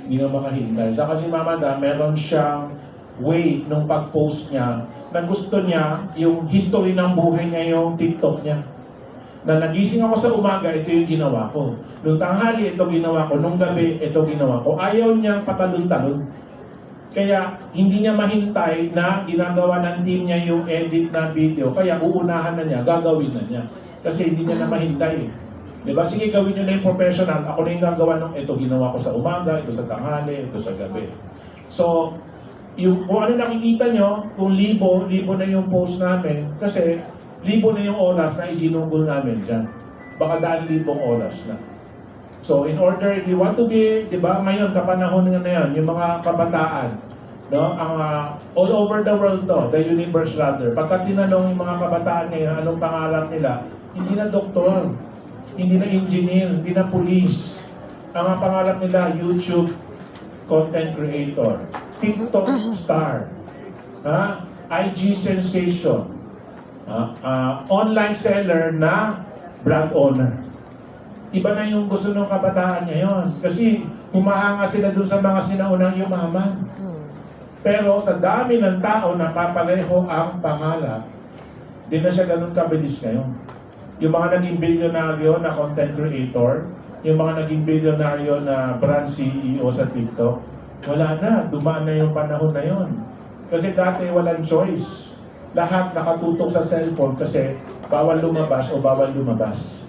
Hindi nga makahintay. Saka si Mama Dan, meron siyang way nung pag-post niya na gusto niya yung history ng buhay niya yung TikTok niya. Na nagising ako sa umaga, ito yung ginawa ko. Nung tanghali, ito ginawa ko. Nung gabi, ito ginawa ko. Ayaw niyang patalon-talon. Kaya hindi niya mahintay na ginagawa ng team niya yung edit na video. Kaya uunahan na niya, gagawin na niya. Kasi hindi niya na mahintay. Diba? Sige, gawin niyo na yung professional. Ako na yung gagawa ng ito ginawa ko sa umaga, ito sa tanghali, ito sa gabi. So, kung ano nakikita nyo, kung libo na yung post namin. Kasi, libo na yung oras na iginugol namin dyan. Baka 1,000,000 oras na. So, in order, if you want to be, di ba, ngayon, kapanahon na yan, yung mga kabataan, no, ang all over the world to, the universe rather, pagka tinanong yung mga kabataan ngayon, anong pangarap nila, hindi na doktor, hindi na engineer, hindi na police. Ang pangarap nila, YouTube content creator, TikTok star, IG sensation, online seller na brand owner. Iba na yung gusto ng kabataan ngayon. Kasi humahanga sila dun sa mga sinaunang yumaman. Pero sa dami ng tao na papareho ang pangarap, di na siya ganun kabilis ngayon. Yung mga naging bilyonaryo na content creator, yung mga naging bilyonaryo na brand CEO sa TikTok, wala na. Dumaan na yung panahon na yon. Kasi dati walang choice. Lahat nakatutok sa cellphone kasi bawal lumabas o bawal lumabas.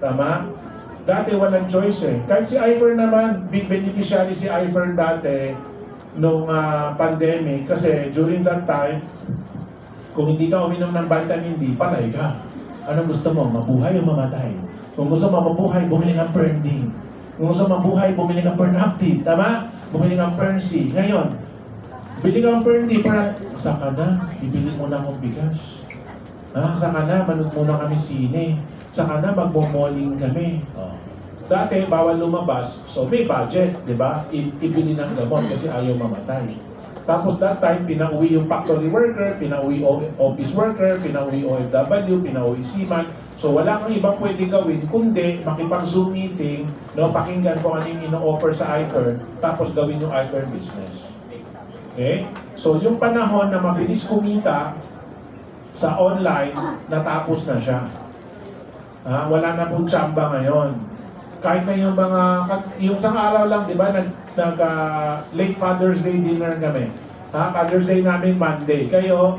Tama? Dati walang choice eh. Kahit si Ifern naman, big beneficiary si Ifern dati nung pandemic kasi during that time, kung hindi ka uminom ng vitamin D, patay ka. Anong gusto mo? Mabuhay o mamatay? Kung gusto mo mabuhay, bumili ng Fernding. Kung gusto mo mabuhay, bumili ng Fernactive. Tama? Bumili ng Ferncy. Ngayon, bili ka ng Fernding para saka na, ibili mo na akong bigas. Saka na, manood muna kami sine. Saka na, magmomoling kami. Dati, bawal lumabas. So, may budget, di ba? Ibili ng gamot kasi ayaw mamatay. Tapos that time, pinauwi yung factory worker, pinauwi office worker, pinauwi OFW, pinauwi seaman. So, wala kang ibang pwede gawin, kundi makipag-Zoom meeting, no, pakinggan kung ano yung ino-offer sa Ifern, tapos gawin yung Ifern business. Okay? So, yung panahon na mabilis kumita sa online, natapos na siya. Wala na pong tsamba ngayon. Kahit na yung yung isang araw lang, di ba, late Father's Day dinner kami. Father's Day namin Monday. Kayo,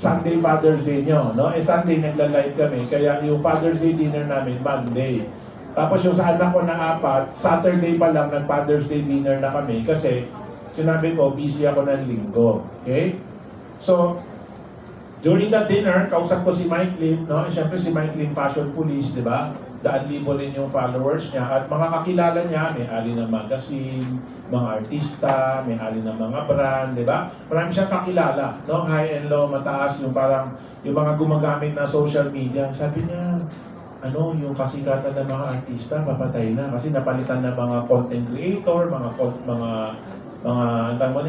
Sunday Father's Day nyo. No? Sunday nagla-live kami. Kaya yung Father's Day dinner namin Monday. Tapos yung sa anak ko na 4, Saturday pa lang nag-Father's Day dinner na kami. Kasi sinabi ko, busy ako ng linggo. Okay? So, during that dinner, kausap ko si Mike Lim, no? Siyempre si Mike Lim, fashion police, di ba? 100,000 rin yung followers niya. At mga kakilala niya, may ali ng magazine, mga artista, may ali ng mga brand, di ba? Marami siyang kakilala, no? High and low, mataas, yung parang, yung mga gumagamit na social media. Sabi niya, yung kasikatan ng mga artista, papatay na. Kasi napalitan ng mga content creator, mga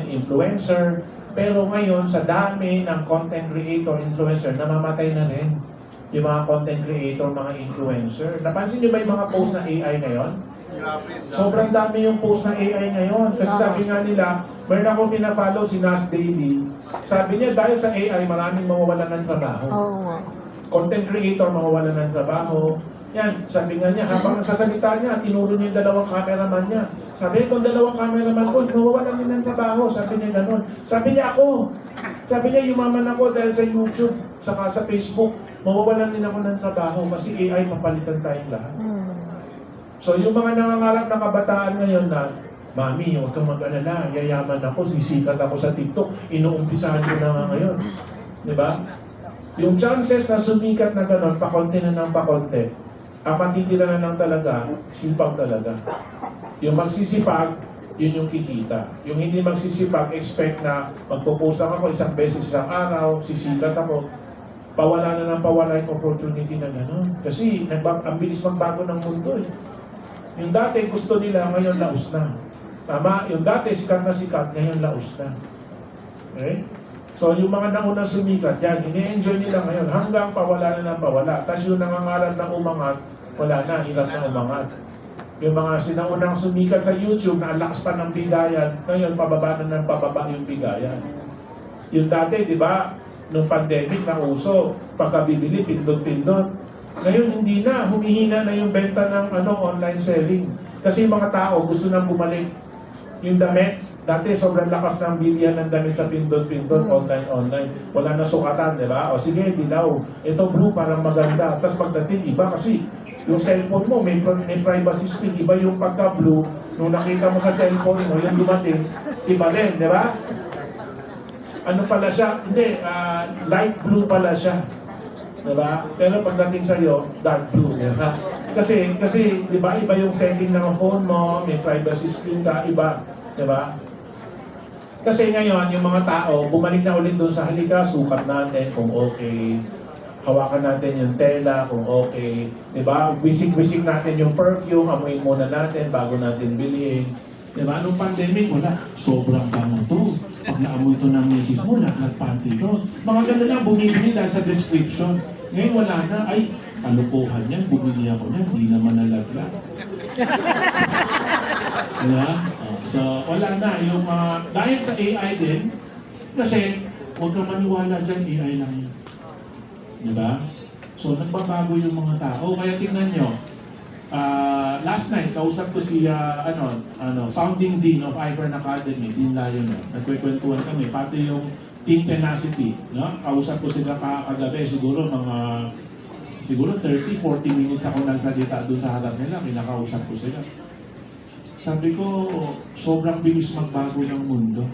influencer. Pero ngayon, sa dami ng content creator, influencer, namamatay na rin yung mga content creator, mga influencer. Napansin niyo ba yung mga post na AI ngayon? Sobrang dami yung post na AI ngayon. Kasi sabi nga nila, meron akong pina-follow si Nas Daily. Sabi niya, dahil sa AI, maraming mawawalan ng trabaho. Content creator, mawawalan ng trabaho. Yan, sabi nga niya, habang nagsasalita niya, tinuro niya yung 2 cameraman niya. Sabi niya, itong 2 cameraman ko, mawawalan din ng trabaho. Sabi niya ganun. Sabi niya ako. Sabi niya, yumaman ako dahil sa YouTube, saka sa Facebook, mawawalan din ako ng trabaho kasi AI, papalitan tayong lahat. So, yung mga nangangarap na kabataan ngayon na, Mami, huwag kang mag-alala, yayaman ako, sisikat ako sa TikTok, inuumpisahan ko na nga ngayon. Diba? Yung chances na sumikat na gano'n, pakonti na ng pakonti, ang matitira na lang talaga, sipag talaga. Yung magsisipag, yun yung kikita. Yung hindi magsisipag, expect na magpo-post lang ako isang beses isang araw, sisikat ako, pawala na ng pawala yung opportunity na gano'n. Kasi ang bilis magbago ng mundo eh. Yung dati gusto nila, ngayon laos na. Tama? Yung dati sikat na sikat, ngayon laos na. Okay? So yung mga naunang sumikat, yan, ini-enjoy nila ngayon hanggang pawala na ng pawala. Tapos yung nangangarap na umangat, wala na, hirap na umangat. Yung mga sinaunang sumikat sa YouTube na ang lakas pa ng bigayan, ngayon pababa na ng pababa yung bigayan. Yung dati, di ba, nung pandemic na uso, pagkabibili, pindot-pindot. Ngayon hindi na, humihina na yung benta ng online selling. Kasi yung mga tao gusto nang bumalik. Yung damit, dati sobrang lakas ng bilihan ng damit sa pindot-pindot, online. Wala na sukatan, di ba? O sige, dilaw. Ito blue, parang maganda. Tapos pagdating, iba kasi yung cellphone mo, may privacy screen. Iba yung pagka-blue. Nung nakita mo sa cellphone mo, yung dumating, iba rin, di ba? Ano pala siya? Hindi, light blue pala siya. Diba? Pero pagdating sa'yo, dark blue. Diba? Kasi, di ba, iba yung setting ng phone mo, may privacy screen ka, iba. Diba? Kasi ngayon, yung mga tao, bumalik na ulit doon sa halika, sukat natin kung okay. Hawakan natin yung tela kung okay. Diba? Wisik-wisik natin yung perfume, amuin muna natin bago natin bilhin. Diba? Nung pandemic, wala. Sobrang bango to. Pag naamoy ito ng misis mo, nagpanty ko. Mga gano'n lang, bumibili dahil sa description. Ngayon wala na, ay, kalukuhan yan, bumili ako niyan, di naman nalagla. Diba? So, wala na. Yung, dahil sa AI din, kasi, huwag kang maniwala dyan, AI lang yun. Diba? So, nagbabago yung mga tao. Kaya tingnan nyo, last night, kausap ko si founding dean of Ivern Academy, Dean Lionel. Nagkwekwentuhan kami, pati yung Team Tenacity. No? Kausap ko sila kagabi, siguro 30-40 minutes ako nagsalita doon sa harap nila, kinakausap ko sila. Sabi ko, sobrang bilis magbago ng mundo.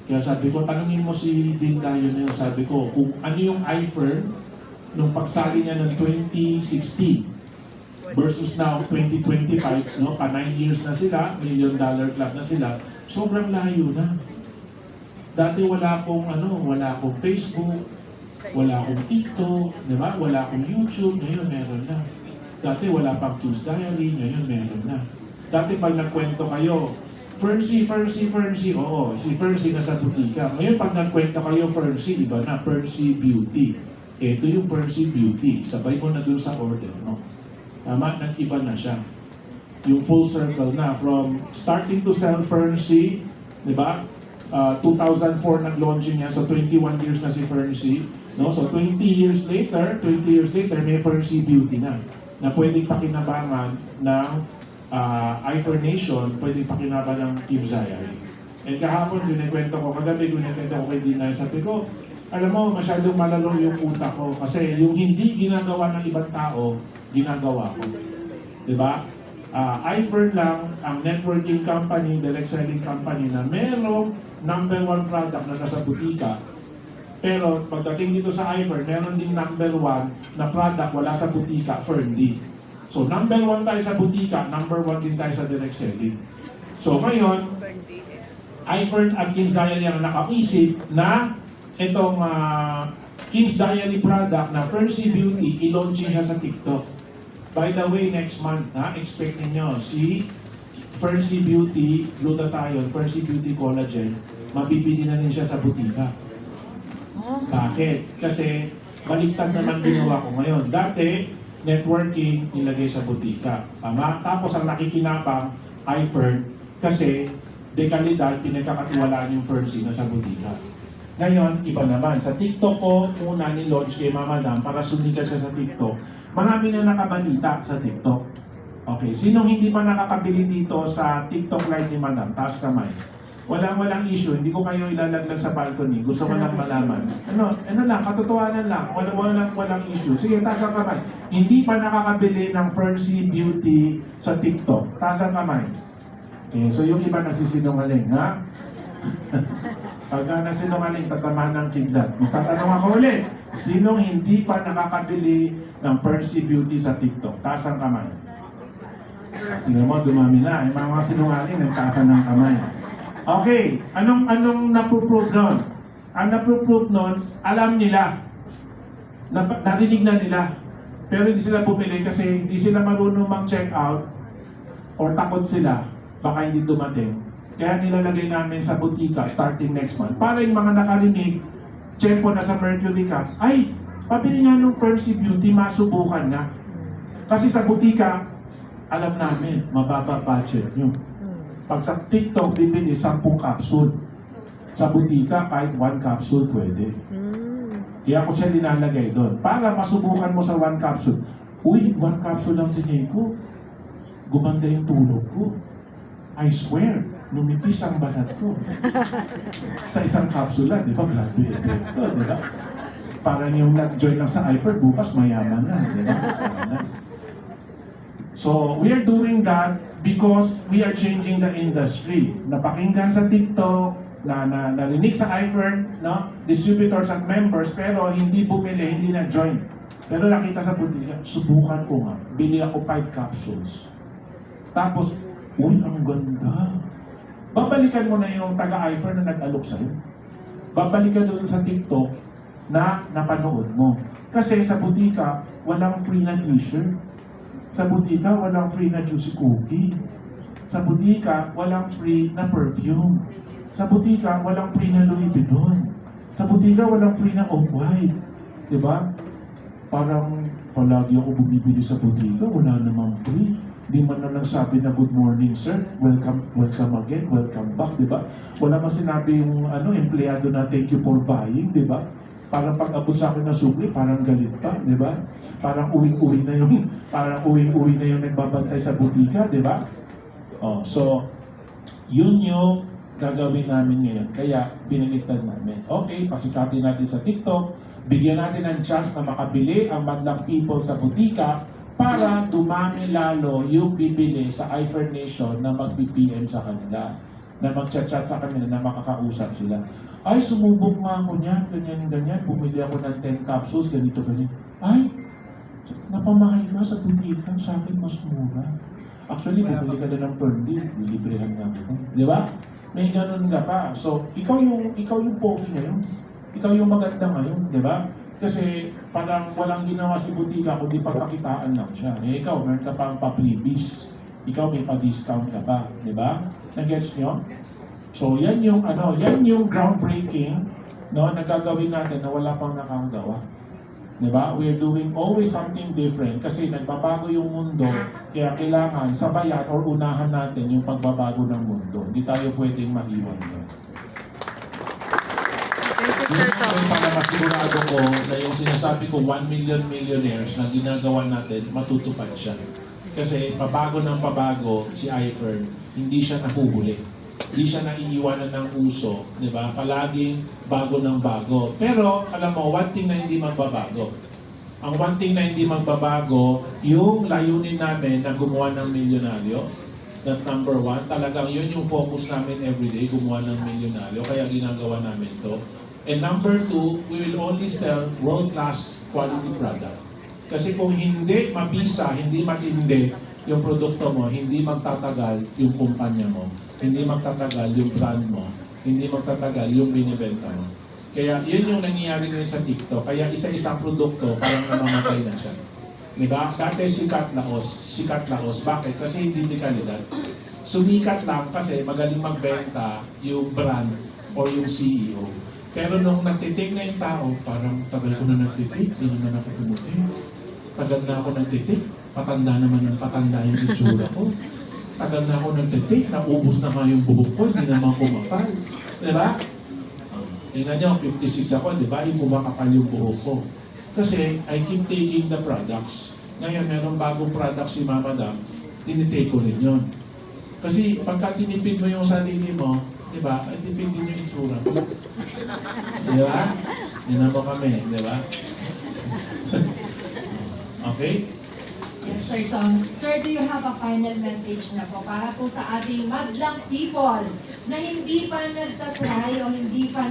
Kaya sabi ko, tanungin mo si Dean Lionel, sabi ko, kung ano yung iFern nung pagsali niya ng 2016 versus now 2025, no? Pa 9 years na sila, $1 million club na sila, sobrang layo na. Dati wala akong Facebook, wala akong TikTok, di ba? Wala akong YouTube, ngayon meron na. Dati wala pang Q's Diary, ngayon meron na. Dati pag nagkwento kayo, Fernsy, oo, si Fernsy nasa butika. Ngayon pag nagkwento kayo, Fernsy, iba na, Fernsy Beauty. Ito yung Fernsy Beauty, sabay mo na dun sa order, no? Tama, nag-iba na siya. Yung full circle na, from starting to sell Fernsy, di ba? 2004 nag-launching niya, so 21 years na si Fernsy. No? So 20 years later, may Fernsy Beauty na pwedeng pakinabangan ng iFern Nation, pwedeng pakinabangan ng Kim Diary. And kahapon, kagabi, kinikwento ko kay Dina, sabi ko, alam mo, masyadong malalong yung utak ko kasi yung hindi ginagawa ng ibang tao, ginagawa ko. Diba? iFern lang ang networking company, direct selling company na merong number 1 product na nasa butika. Pero pagdating dito sa iFern, meron ding number 1 na product wala sa butika, Ferndi. So number 1 tayo sa butika, number 1 din tayo sa direct selling. So ngayon, iFern at King's Diary ang nakaisip na itong King's Diary product na Fernsy Beauty, i-launching siya sa TikTok. By the way, next month, expect ninyo si Fernsy Beauty Glutathione, Fernsy Beauty Collagen, mabibili na rin siya sa butika. Bakit? Kasi baliktad naman ginawa ko ngayon. Dati, networking nilagay sa butika. Tama? Tapos ang nakikinabang, iFern, kasi dekalidad, pinagkakatiwalaan yung Fernsy na sa butika. Ngayon, iba naman. Sa TikTok ko, una ni-launch kay Mama Dam para sumikat siya sa TikTok. Marami na nakabalita sa TikTok. Okay, sinong hindi pa nakakabili dito sa TikTok live ni Madam? Taas kamay. Walang issue, hindi ko kayo ilalaglag sa balcony. Gusto ko lang malaman. Ano lang, katotohanan lang. Walang issue. Sige, taas ang kamay. Hindi pa nakakabili ng Fernsy Beauty sa TikTok. Taas ang kamay. Okay, so yung iba nagsisinungaling, ha? Pagka nagsinungaling, tatamaan ng kidlat. Magtatanong ako ulit, sinong hindi pa nakakabili ng Fernsy Beauty sa TikTok? Taas ang kamay. Tingnan mo, dumami na. Yung mga sinungaling, nagtaasan ng kamay. Okay, anong napuprove nun? Ang napuprove nun, alam nila. Narinig na nila. Pero hindi sila bumili kasi hindi sila marunong mag-check out or takot sila. Baka hindi dumating. Kaya nilalagay namin sa butika starting next month. Para yung mga nakarinig, check po na sa Mercury ka, ay, pabili nga ng Fernsy Beauty, masubukan nga. Kasi sa butika, alam namin, mababa budget nyo. Pag sa TikTok, bibili 10 capsule. Sa butika, kahit 1 capsule pwede. Kaya ako siya linalagay doon. Para masubukan mo sa 1 capsule. Uy, 1 capsule lang din ko. Gumanda yung tulog ko. I swear, numipis ang balat ko. Sa isang capsule lang, di ba? Grabe epekto, di ba? Parang yung nag-join lang sa hyper, bukas mayaman na, di ba? So, we are doing that because we are changing the industry. Napakinggan sa TikTok, narinig sa iFern, no? Distributors at members, pero hindi bumili, hindi na-join. Pero nakita sa butika, subukan ko nga. Bili ako 5 capsules. Tapos, uy, ang ganda. Babalikan mo na yung taga-iFern na nag-alok sa'yo. Babalikan doon sa TikTok na napanood mo. Kasi sa butika, walang free na t-shirt. Sa butika, walang free na juicy cookie. Sa butika, walang free na perfume. Sa butika, walang free na Louis Vuitton. Sa butika, walang free na Off-White. Diba? Parang palagi ako bumibili sa butika, wala namang free. Di man na nagsabi na good morning sir, welcome again, welcome back, diba? Wala man sinabi yung empleyado na thank you for buying, diba? Parang pag-abot sa akin na supli, parang galit pa, di ba? Parang uwi-uwi na yung nagbabantay sa butika, di ba? Oh, so, yun yung gagawin namin ngayon. Kaya, biniliktad namin. Okay, pasikatin natin sa TikTok, bigyan natin ng chance na makabili ang madlang people sa butika para dumami lalo yung bibili sa iFern Nation na mag-PPM sa kanila, na mag-chat-chat sa kanila, na makakausap sila. Ay, sumubok nga ako niyan, ganyan, bumili ako ng 10 capsules, ganito. Ay, napamahal ka sa butika, sa akin mas mura. Actually, bumili ka na ng Perndy, dilibrehan nga ako. Di ba? May ganun ka pa. So, ikaw yung pogi ngayon. Ikaw yung maganda ngayon, di ba? Kasi parang walang ginawa si butika kundi pagkakitaan lang siya. Eh, ikaw, meron ka pang pa-freebies. Ikaw may pa-discount ka pa, di ba? Nag-gets nyo? So, yan yung groundbreaking, no, na gagawin natin na wala pang nakagawa. Di ba? We're doing always something different kasi nagbabago yung mundo, kaya kailangan sabayan or unahan natin yung pagbabago ng mundo. Hindi tayo pwedeng maiwan yan. Yun yung para masigurado ko na yung sinasabi ko 1 million millionaires na ginagawa natin, matutupad siya. Kasi pabago ng pabago si iFern, hindi siya nahuhuli. Hindi siya naiiwanan ng uso, di ba? Palaging bago ng bago. Pero alam mo, one thing na hindi magbabago. Ang one thing na hindi magbabago, yung layunin namin na gumawa ng milyonaryo. That's number 1. Talagang yun yung focus namin everyday, gumawa ng milyonaryo. Kaya ginagawa namin to. And number 2, we will only sell world-class quality product. Kasi kung hindi mabisa, hindi matindi yung produkto mo, hindi magtatagal yung kumpanya mo, hindi magtatagal yung brand mo, hindi magtatagal yung binibenta mo. Kaya yun yung nangyayari ngayon sa TikTok. Kaya isa-isang produkto, parang namamatay na siya. Diba? Dati sikat laos. Bakit? Kasi hindi di kalidad. Sumikat lang kasi magaling magbenta yung brand o yung CEO. Pero nung nagtitik na yung tao, parang tagal ko na nagtitik, hindi naman ako pumuti. Tagal na ako nagtitik, patanda yung itsura ko. Tagal na ako nagtitik, naubos na nga yung buhok ko, hindi naman kumakal. Diba? Tingnan nyo, 56 ako, diba? Yung kumakapal yung buhok ko. Kasi I keep taking the products. Ngayon, meron bagong products si Mama Dam, tinitake ko rin yun. Kasi pagka tinipid mo yung sarili mo, diba? Ay tipid din yung itsura mo. Diba? Yun na po kami, diba? Okay? Yes, Sir Tom. Sir, do you have a final message na po para po sa ating madlang people na hindi pa nagtatry o hindi pa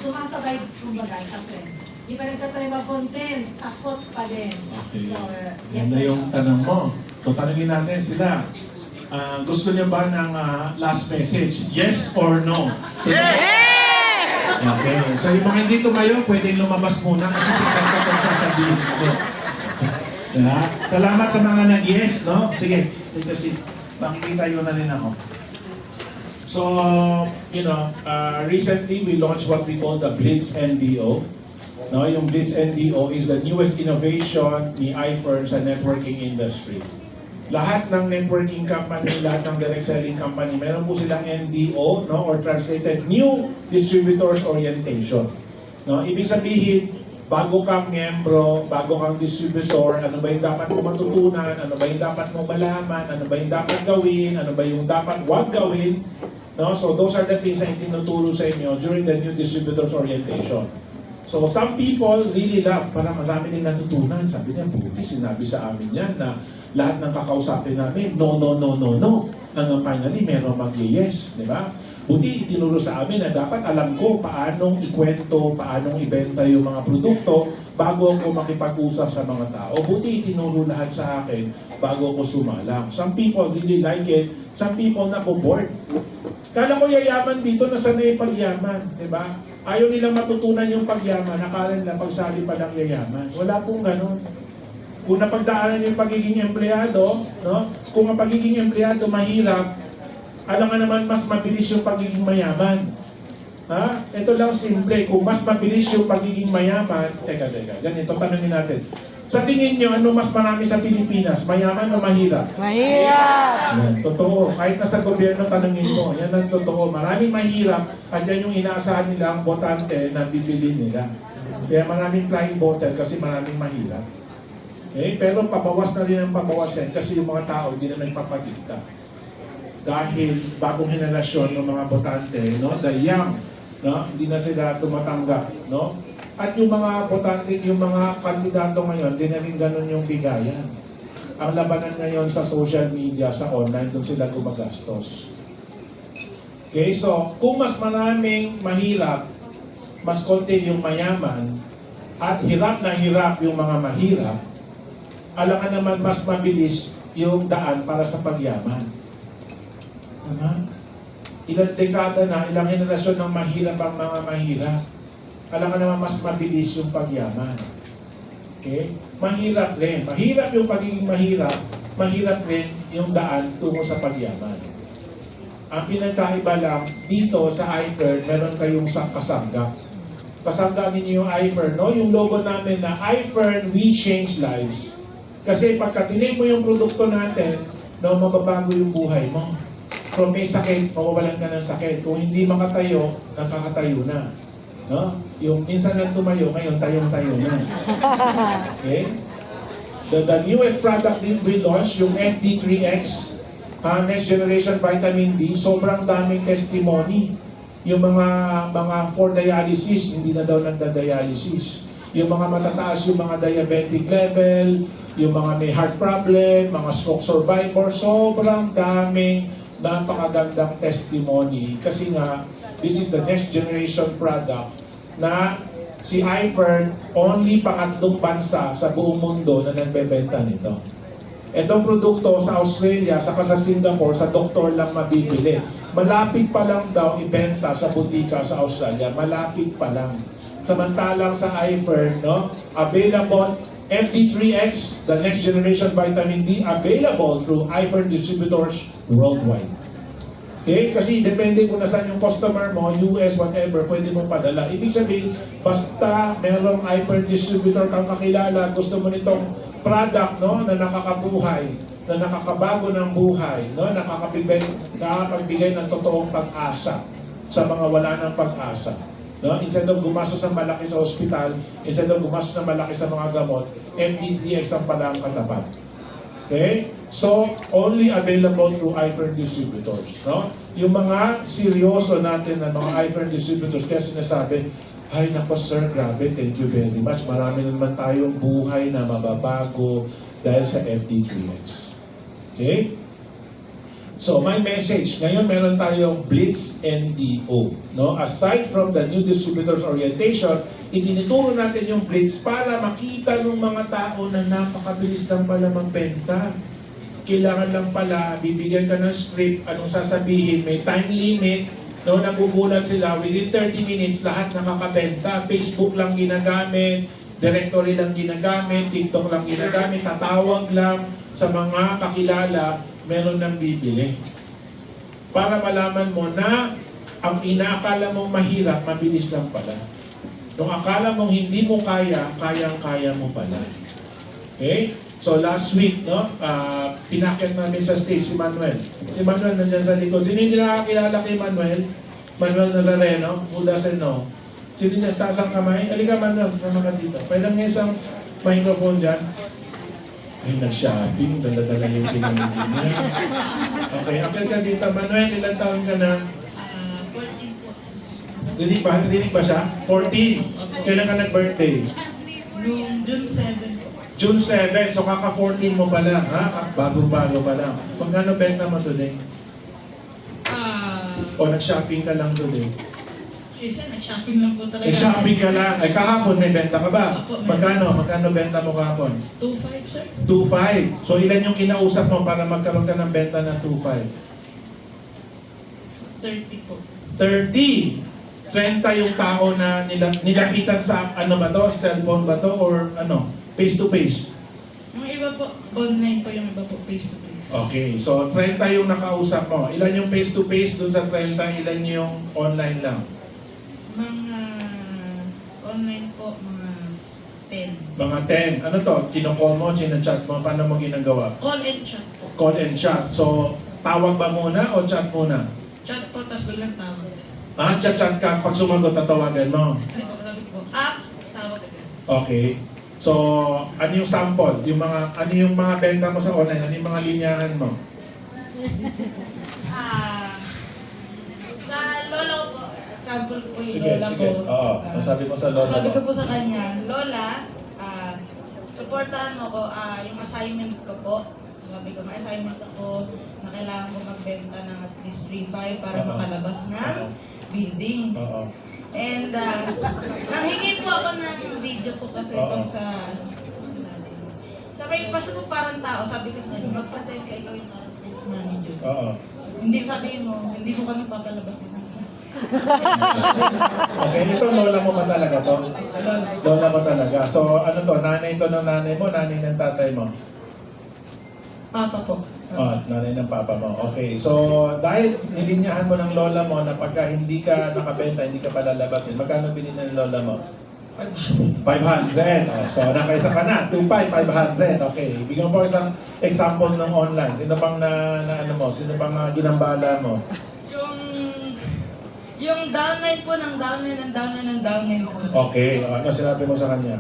sumasabay kumbaga sa trend? Hindi pa nagtatry mag-content, takot pa din. Okay. So, yes, Yan na sir. yung tanong mo. So, tanongin natin sila. Gusto niyo ba ng last message? Yes or no? Yes! Okay. So, yung mga hindi tumayo, pwedeng lumabas muna kasi sikat ka kung sasabihin ko. Diba? Salamat sa mga nag-yes, no? Sige, take a seat. Makikita yun na rin ako. So, recently we launched what we call the Blitz NDO. No, yung Blitz NDO is the newest innovation ni iFern sa networking industry. lahat ng networking company, lahat ng direct selling company, meron po silang NDO, no, or translated New Distributors Orientation. No, ibig sabihin, bago kang miyembro, bago kang distributor, ano ba yung dapat mo matutunan, ano ba yung dapat mo malaman, ano ba yung dapat gawin, ano ba yung dapat wag gawin. No? So those are the things na itinuturo sa inyo during the New Distributors Orientation. So some people really love, parang marami din natutunan. Sabi niya, buti sinabi sa amin yan na lahat ng kakausapin namin, no. Hanggang finally, meron mag-yes, di ba? Buti itinuro sa amin na dapat alam ko paanong ikwento, paanong ibenta yung mga produkto bago ako makipag-usap sa mga tao. Buti itinuro lahat sa akin bago ako sumalang. Some people really like it, some people na po bored. Kala ko yayaman dito na sanay pagyaman, di ba? Ayaw nilang matutunan yung pagyaman, akala nila pagsali pa lang yayaman. Wala pong ganun. Kung napagdaanan yung pagiging empleyado, no? Kung ang pagiging empleyado mahirap, alam nga naman mas mabilis yung pagiging mayaman. Ha? Ito lang simple, kung mas mabilis yung pagiging mayaman, teka, ganito, tanongin natin. Sa tingin nyo, ano mas marami sa Pilipinas? Mayaman o mahirap? Mahirap! Yan, totoo. Kahit nasa gobyerno, tanongin mo. Yan ang totoo. Maraming mahirap at yan yung inaasahan nila ang botante na bibili nila. Kaya maraming flying voter kasi maraming mahirap. Okay? Pero pabawas na rin ang pabawas yan kasi yung mga tao hindi na nagpapadikta. Dahil bagong henerasyon ng mga botante, no? The young, no? Hindi na sila tumatanggap, no? At yung mga botante, yung mga kandidato ngayon, di na rin ganun yung bigayan. Ang labanan ngayon sa social media, sa online, doon sila gumagastos. Okay, so kung mas maraming mahirap, mas konti yung mayaman, at hirap na hirap yung mga mahirap, alangan naman mas mabilis yung daan para sa pagyaman. Tama? Ilang dekada na, ilang henerasyon ng mahirap ang mga mahirap. Alam ka naman mas mabilis yung pagyaman. Okay? Mahirap rin. Mahirap yung pagiging mahirap. Mahirap rin yung daan tungo sa pagyaman. Ang pinagkaiba lang, dito sa iFern, meron kayong kasangga. Kasangga ninyo yung iFern, no? Yung logo namin na iFern, we change lives. Kasi pagka tinake mo yung produkto natin, no, mababago yung buhay mo. Kung may sakit, mawawalan ka ng sakit. Kung hindi makatayo, nakakatayo na. No? Yung minsan lang tumayo, ngayon tayong-tayo na. Okay? The newest product din we launched, yung FD3X, Next Generation Vitamin D, sobrang daming testimony. Yung mga for dialysis, hindi na daw nagda-dialysis. Yung mga matataas yung mga diabetic level, yung mga may heart problem, mga stroke survivor, sobrang daming napakagandang testimony. Kasi nga, this is the next generation product na si iFern, only pangatlong bansa sa buong mundo na nagbebenta nito. Itong produkto sa Australia, saka sa Singapore, sa doktor lang mabibili. Malapit pa lang daw ibenta sa butika sa Australia. Malapit pa lang. Samantalang sa iFern, no, available FD3X, the next generation vitamin D, available through iFern distributors worldwide. Okay? Kasi depende kung nasaan yung customer mo, US, whatever, pwede mong padala. Ibig sabihin, basta merong iFern distributor kang kakilala, gusto mo nitong product, no, na nakakabuhay, na nakakabago ng buhay, no, nakakapagbigay ng totoong pag-asa sa mga wala ng pag-asa. No? Instead of gumastos ng malaki sa ospital, instead of gumastos ng malaki sa mga gamot, MD3X ang pala ang katapat. Okay? So, only available through iFern distributors. No? Yung mga seryoso natin na mga iFern distributors, kaya sinasabi, ay nako sir, grabe, thank you very much. Marami naman tayong buhay na mababago dahil sa FD3X. Okay? So, my message, ngayon meron tayong Blitz NDO. No? Aside from the new distributors orientation, itinuturo natin yung Blitz para makita ng mga tao na napakabilis lang pala magbenta. Kailangan lang pala, bibigyan ka ng script, anong sasabihin, may time limit, no, nagugulat sila, within 30 minutes, lahat nakakabenta. Facebook lang ginagamit, directory lang ginagamit, TikTok lang ginagamit, tatawag lang sa mga kakilala, meron nang bibili. Para malaman mo na ang inaakala mong mahirap, mabilis lang pala. Nung akala mong hindi mo kaya, kayang-kaya mo pala. Okay? So last week, no, pinakyat namin sa stage si Manuel. Si Manuel nandyan sa likod. Sino hindi nakakilala kay Manuel? Manuel Nazareno, who doesn't know? Sino niya, taas ang kamay? Halika Manuel, sama ka dito. Pwede nga isang microphone dyan. Ay, nag-shopping, dala-dala yung pinamili niya. Okay, akit ka dito. Manuel, ilang taon ka na? 14 po. Rinig ba siya? 14. Kailan ka nag-birthday? Noong June 7 po. June 7, so kaka-14 mo pa lang, ha? Bago-bago pa lang. Magkano benta mo today? O nag-shopping ka lang today? Siya, nag-shopping lang po talaga. Nag-shopping ka lang. Ay kahapon may benta ka ba? Opo, meron. Magkano benta mo kahapon? 2.5, sir. 2.5. So ilan yung kinausap mo para magkaroon ka ng benta ng 2.5? 30 po. 30. 30 yung tao na nilapitan sa ano ba to? Cellphone ba to? Or ano? Face to face? Yung iba po, online po, yung iba po, face to face. Okay, so 30 yung nakausap mo. Ilan yung face to face dun sa 30? Ilan yung online lang? Mga online po, mga 10. Mga 10. Ano to? Kinocall mo, chinachat mo? Paano mo ginagawa? Call and chat po. Call and chat. So, tawag ba muna o chat muna? Chat po, tapos biglang tawag. Chat ka. Pag sumagot, tatawagan mo. Ano po, sabi ko po, tapos tawag agad. Okay. So, ano yung sample? Ano yung mga benta mo sa online? Ano yung mga linyahan mo? Sa lola ko po, sample po yung Sige, lola sige. ko. Oo. Ang sabi mo sa lola Sabi ko mo. po sa kanya, Lola, supportahan mo ko yung assignment ko po. Sabi ko, may assignment ako na kailangan ko magbenta ng at least 3.5 para Oo. makalabas ng Oo. building. Oo. And nanghingi po ako ng video po kasi Oo. itong sa sabi pa po parang tao, sabi ko sa kanya, mag-pretend ka ikaw yung parang sales manager. Oo. Hindi sabi mo, hindi mo kami papalabas na. Okay, ito lola mo ba talaga to? Lola mo talaga. So, ano to? Nanay to ng nanay mo, nanay ng tatay mo? Papa po. Nanay ng papa mo. Okay, so dahil nilinyahan mo ng lola mo na pagka hindi ka nakabenta, hindi ka palalabasin, magkano binili ng lola mo? 500. So, nakaisa ka na. 2.5, 500. Okay. Bigyan mo po isang example ng online. Sino bang ano mo? Sino bang ginambala mo? Yung downline po ng downline ko. Okay. Ano sinabi mo sa kanya?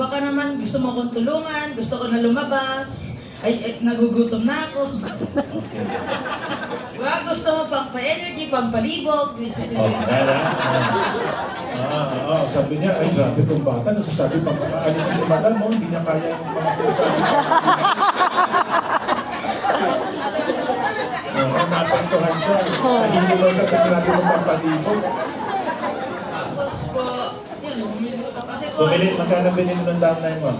Baka naman gusto mo akong tulungan, gusto ko na lumabas, nagugutom na ako. Okay. Gusto mo pang pa-energy, pang palibog. Sabi niya, ay grabe itong bata. Nagsasabi pag aalis na si madam mo, hindi niya kaya yung mga sinasabi. Napantuhan siya. Nahingi daw siya sa sinabi mo pagpalibog. Tapos po, yun, bumili ko. Kasi po, Bumili, magkano binili ng downline mo?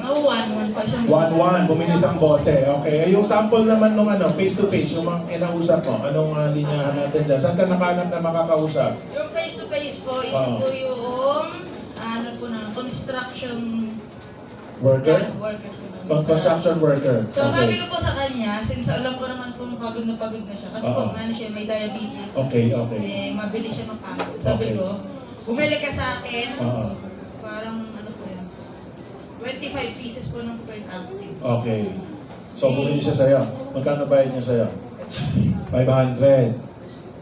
1 pa siyang 1-1, bumili isang bote. Okay. Eh, yung sample naman nung ano, face-to-face, yung mga kinausap mo, anong linyahan natin dyan? Saan ka nakahanap na makakausap? Yung face-to-face po, yun Oo. po yung, ano po na, construction Worker? worker po namin. Construction worker. So sabi Okay. ko po sa kanya, since alam ko naman po pagod na siya, kasi po, Oo. ano siya, may diabetes. Okay, okay. Mabilis siya mapagod. Sabi Okay. ko, bumili ka sa akin, Oo. parang ano po yun, 25 pieces po ng per active. Okay. So, bumili siya sa'yo. Magkano bayad niya sa'yo? 500.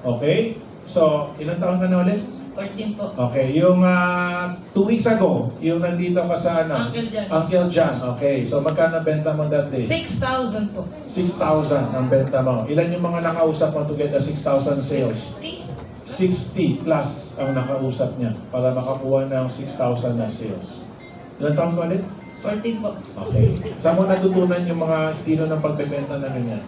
Okay? So, ilang taon ka na ulit? 14 po. Okay. Yung 2 weeks ago, yung nandito ka sa ano? Uncle John. Uncle John. Okay. So, magkano benta mo that day? 6,000 po. 6,000 ang benta mo. Ilan yung mga nakausap mo to get the 6,000 sales? 60? 60 plus ang nakausap niya para makakuha ng 6,000 na sales. Ilan taon ka ulit? 14 po. Okay. Saan mo natutunan yung mga estilo ng pagbebenta na ganyan?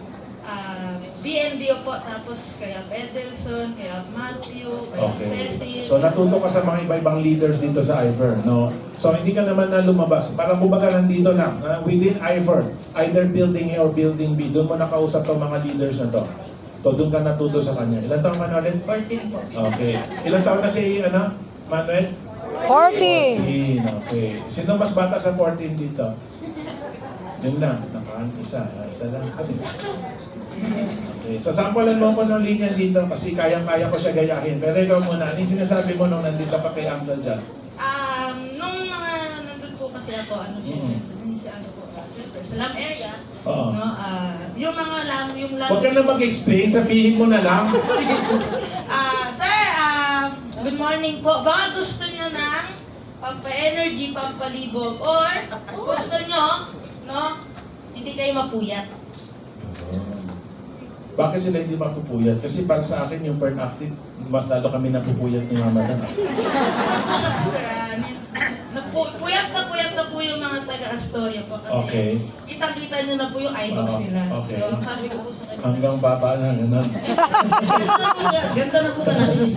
BNDO po, tapos kaya Edelson, kaya Matthew, kaya Okay. Cecil. So natuto ka sa mga iba-ibang leaders dito sa Iver, no? So hindi ka naman na lumabas. Parang kumbaga nandito lang, within Iver, either building A or building B, doon mo nakausap ang mga leaders na to. So doon ka natuto sa kanya. Ilan taon ka na ulit? 14 po. Okay. Ilan taon na si, Manuel? 14! 14. Okay. Sino mas bata sa 14 dito? Yun lang. Isa lang. Sabi. Okay. So, sampulan mo ko ng linya dito kasi kayang-kaya ko siya gayahin. Pero ikaw muna, ano yung sinasabi mo nung nandito pa kay Uncle John? Nung mga nandun po kasi kasi ako, syempre, sa Lam area, Oo. no, yung mga yung Lam... Huwag ka na mag-explain, sabihin mo na lang. Sir, good morning po. Baka gusto nyo ng pampa-energy, pampalibog, or gusto nyo, no, hindi kayo mapuyat. Bakit sila hindi mapupuyat? Kasi para sa akin, yung burn active, mas lalo kami napupuyat ni Mama Dan. Kasi sir, puyat na po yung mga taga-Astoria po. Kasi Okay. kitang-kita nyo na po yung eyebags Oo, nila. okay. So, ang sabi ko po sa kanila, Hanggang baba na, gano'n. ganda na po talaga yun.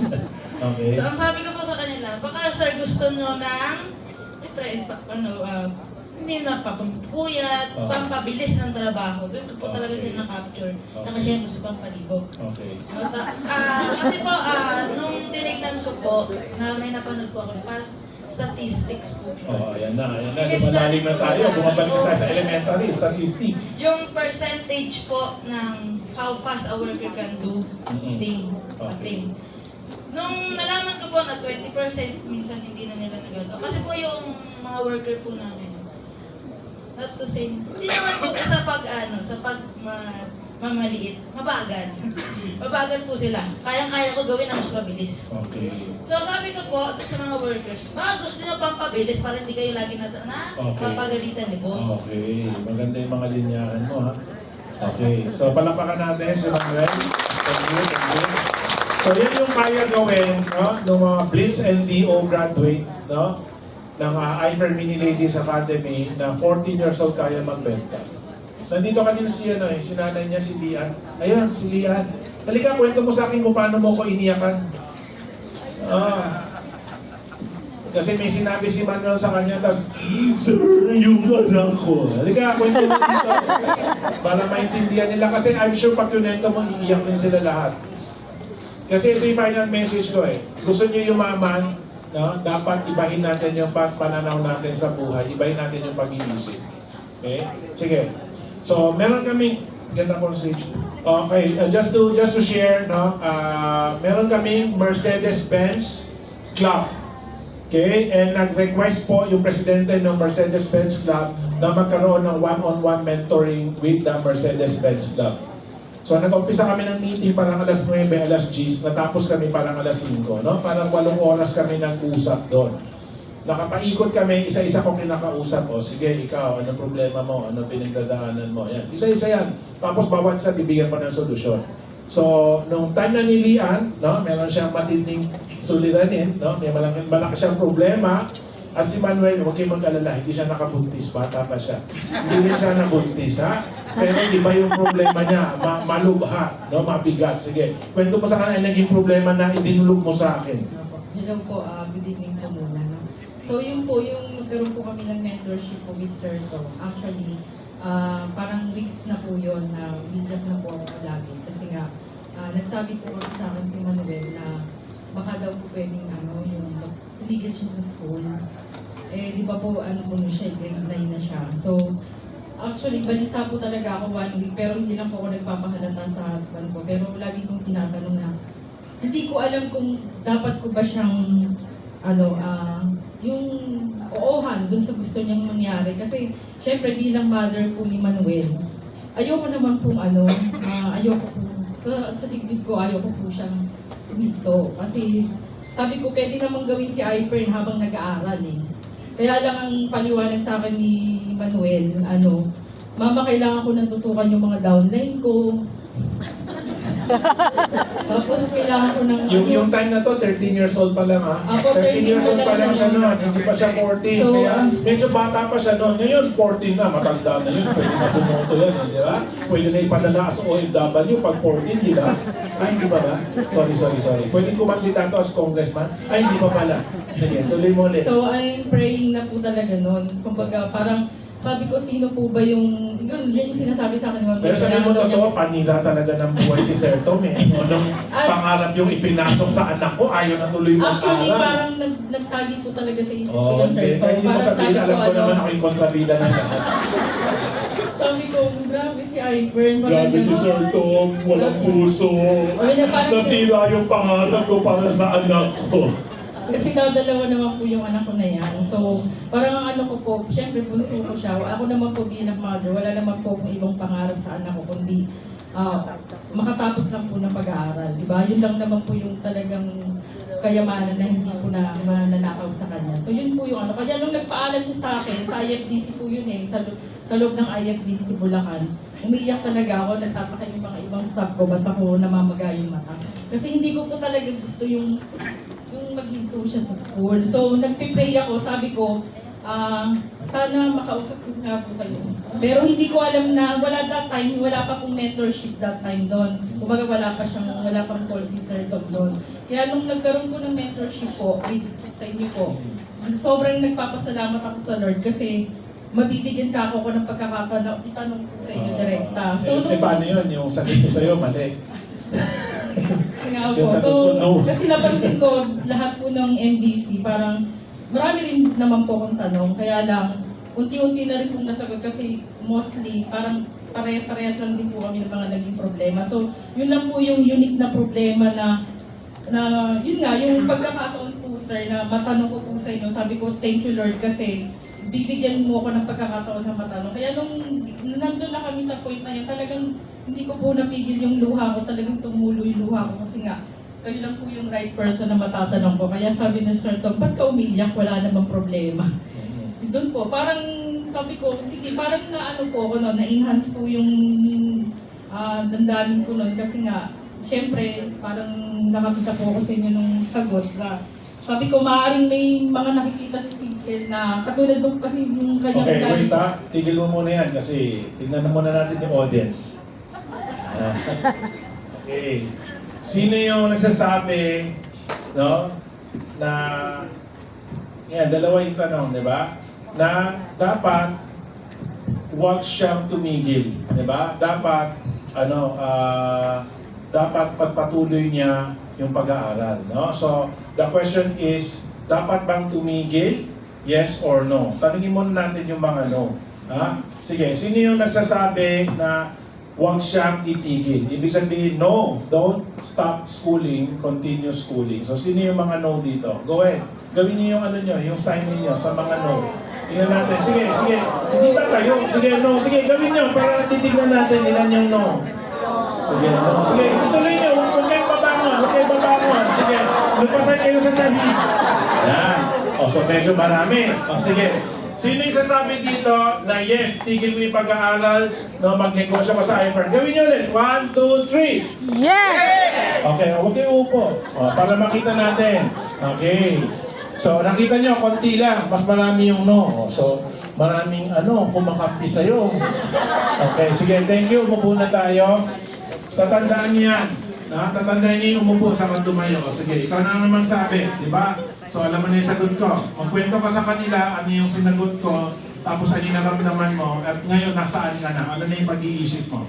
Okay. So, ang sabi ko po sa kanila, baka sir gusto nyo ng, siyempre, hindi na papampuyat, Oo. pampabilis ng trabaho. Doon ko po talaga Okay. din na-capture. Okay. Saka siyempre sa pampalibog. Okay. Kasi po, nung tinignan ko po, na may napanood po ako, parang statistics po siya. Oh, ayan na. Lumalalim na tayo. Bumabalik na tayo sa elementary, statistics. Yung percentage po ng how fast a worker can do a thing. Okay. Nung nalaman ko po na 20% minsan hindi na nila nagagawa. Kasi po yung mga worker po namin, not to say, hindi naman po sa mamaliit, mabagal. Mabagal po sila. Kayang-kaya ko gawin ang mas mabilis. Okay. So sabi ko po sa mga workers, baka gusto nyo pampabilis para hindi kayo lagi na Okay. papagalitan ni boss. Okay. Maganda yung mga linyahan mo, ha? Okay. So, palakpakan natin si Manuel. Thank you. So, yan yung kaya gawin, no? Ng mga Blitz NDO graduate, no? Ng IFER Mini Ladies Academy na 14 years old kaya magbenta. Nandito kanina si nanay niya, si Lian. Ayun, si Lian. Halika, kwento mo sa akin kung paano mo ko iniyakan. Kasi may sinabi si Manuel sa kanya, tapos, Sir, yung anak ko. Halika, kwento mo dito. Para maintindihan nila. Kasi I'm sure pag kunento mo, iiyak din sila lahat. Kasi ito yung final message ko eh. Gusto niyo yumaman, no? Dapat ibahin natin yung pananaw natin sa buhay. Ibahin natin yung pag-iisip. Okay? Sige. So, meron kaming ganda message. Okay, just to share, no? Meron kaming Mercedes-Benz Club. Okay? And nag-request po yung presidente ng Mercedes-Benz Club na magkaroon ng one-on-one mentoring with the Mercedes-Benz Club. So, nag-umpisa kami ng meeting parang alas 9, alas 10, natapos kami parang alas 5, no? Parang 8 oras kami nag-usap doon. Nakapaikot kami, isa-isa kong kinakausap. O, sige, ikaw, ano problema mo? Ano pinagdadaanan mo? Yan. Isa-isa yan. Tapos bawat isa, bibigyan mo ng solusyon. So, nung time na ni Lian, no, meron siyang matinding suliranin, no? May malaki siyang problema. At si Manuel, huwag kayong mag-alala, hindi siya nakabuntis, bata pa siya. Hindi rin siya nabuntis, ha? Pero iba yung problema niya, malubha, no? Mabigat. Sige, kwento mo sa kanila, naging problema na idinulog mo sa akin. Hello po, good evening po muna. No? So yun po, yung nagkaroon po kami ng mentorship po with Sir To. Actually, parang weeks na po yun na bigat na po ako lagi. Kasi nga, nagsabi po kasi sa akin si Manuel na baka daw po pwedeng yung tumigil siya sa school. Eh, di ba po, po na siya, grade 9 na siya. So, actually, balisa po talaga ako 1 week, pero hindi lang po ako nagpapahalata sa husband ko. Pero lagi kong tinatanong na, hindi ko alam kung dapat ko ba siyang, yung oohan dun sa gusto niyang mangyari. Kasi, syempre, bilang mother po ni Manuel, ayoko naman pong ayoko po, sa dibdib ko, ayoko po siyang dito. Kasi, sabi ko, pwede namang gawin si Ipern habang nag-aaral eh. Kaya lang ang paliwanag sa akin ni Manuel, Mama, kailangan ko nang tutukan yung mga downline ko. Tapos kailangan ko ng... Yung time na to, 13 years old pa lang, ha? Ako, 13 years old pa lang siya noon, hindi pa siya 14. So, Kaya medyo bata pa siya noon. Ngayon, 14 na, matanda na yun. Pwede na tumoto yan, di ba? Pwede na ipadala sa OFW pag 14, di ba? Ay, hindi ba ba? Sorry. Pwede kumandidato as congressman? Ay, hindi pa pala. Sige, tuloy mo ulit. So, I'm praying na po talaga noon. Kumbaga, parang sabi ko, sino po ba yung... Yun yung sinasabi sa akin ni Ma'am. Pero sabi mo totoo, panila talaga ng buhay si Sir Tom eh. Anong pangarap yung ipinasok sa anak ko, ayaw na tuloy mo sa Actually, aral. parang nagsagi po talaga sa isip ko Oh, yung Sir hindi. Tom. Kahit hindi mo Parang sabihin, sabi alam ko ko, naman ako yung kontrabida ng lahat. Sabi ko, grabe si Ipern. Grabe si Sir Tom, walang puso. Or na parang... Nasira yung pangarap ko para sa anak ko. Kasi dalawa naman po yung anak ko na yan. So, parang ang ano ko po, syempre bunso ko siya. Ako naman po bilang mother, wala naman po akong ibang pangarap sa anak ko, kundi makatapos lang po ng pag-aaral. Diba? Yun lang naman po yung talagang kayamanan na hindi po na mananakaw sa kanya. So yun po yung ano. Kaya nung nagpaalam siya sa akin, sa IFDC po yun eh, sa loob ng IFDC Bulacan, umiiyak talaga ako, nagtataka yung mga ibang staff ko, ba't ako namamaga yung mata. Kasi hindi ko po talaga gusto yung maghinto siya sa school. So nagpipray ako, sabi ko, sana makausap ko nga po kayo. Pero hindi ko alam na wala pa pong mentorship that time doon. Kumbaga wala pang call si Sir Tom doon. Kaya nung nagkaroon po ng mentorship po, sa inyo po, sobrang nagpapasalamat ako sa Lord kasi mabibigyan ka ako ng pagkakataon, itanong ko sa inyo direkta. So, paano yun? Yung sagot ko sa'yo, mali. Nga po. Yung sagot So, ko, no. kasi napansin ko, lahat po ng MDC, parang marami rin naman po akong tanong. Kaya lang, unti-unti na rin pong nasagot kasi mostly, parang pare-parehas lang din po kami ng mga naging problema. So, yun lang po yung unique na problema na yun nga, yung pagkakataon po, sir, na matanong ko po sa inyo, sabi ko, thank you Lord, kasi bibigyan mo ako ng pagkakataon na matanong. Kaya nung nandun na kami sa point na yun, talagang hindi ko po napigil yung luha ko, talagang tumulo yung luha ko kasi nga, kayo lang po yung right person na matatanong ko. Kaya sabi ni Sir Tom, ba't ka umiyak? Wala namang problema. Doon po, parang sabi ko, sige, parang na ano po ako, no, na-enhance po yung damdamin ko noon kasi nga, syempre, parang nakakita po ako sa inyo nung sagot na sabi ko, maaaring may mga nakikita si Sichel na katulad nung kasi yung kanyang Okay, wait ha. Tigil mo muna yan kasi tignan na muna natin yung audience. Okay. Sino yung nagsasabi, no, na, yan, dalawa yung tanong, di ba? Na dapat huwag siyang tumigil, di ba? Dapat, dapat pagpatuloy niya yung pag-aaral, no? So, the question is, dapat bang tumigil? Yes or no? Tanungin muna natin yung mga no. Ha? Sige, sino yung nagsasabi na huwag siyang titigil? Ibig sabihin, no, don't stop schooling, continue schooling. So, sino yung mga no dito? Go ahead. Gawin niyo yung ano nyo, yung sign niyo sa mga no. Tingnan natin. Sige, sige. Hindi tatayo. Sige, no. Sige, gawin nyo para titignan natin ilan yung no. Sige, no. Sige, ituloy nyo. Huwag kayong babangon. Huwag kayong babangon. Sige, magpasay kayo sa sahig. Yan. O, so medyo marami. O, sige. Sino yung sasabi dito na yes, tigil mo yung pag-aaral, no, magnegosyo ka sa iFern? Gawin nyo ulit. 1, 2, 3. Yes! Okay, huwag kayo upo. O, para makita natin. Okay. So, nakita nyo, konti lang. Mas marami yung no. So, maraming kumakampi sa'yo. Okay, sige, thank you. Umupo na tayo. Tatandaan niyo yan. Tatandaan niyo yung umupo sa tumayo. Sige, ikaw na naman sabi, di ba? So, alam mo na yung sagot ko. Magkwento ka sa kanila, ano yung sinagot ko, tapos ano yung naramdaman mo, at ngayon nasaan ka na? Ano na yung pag-iisip mo?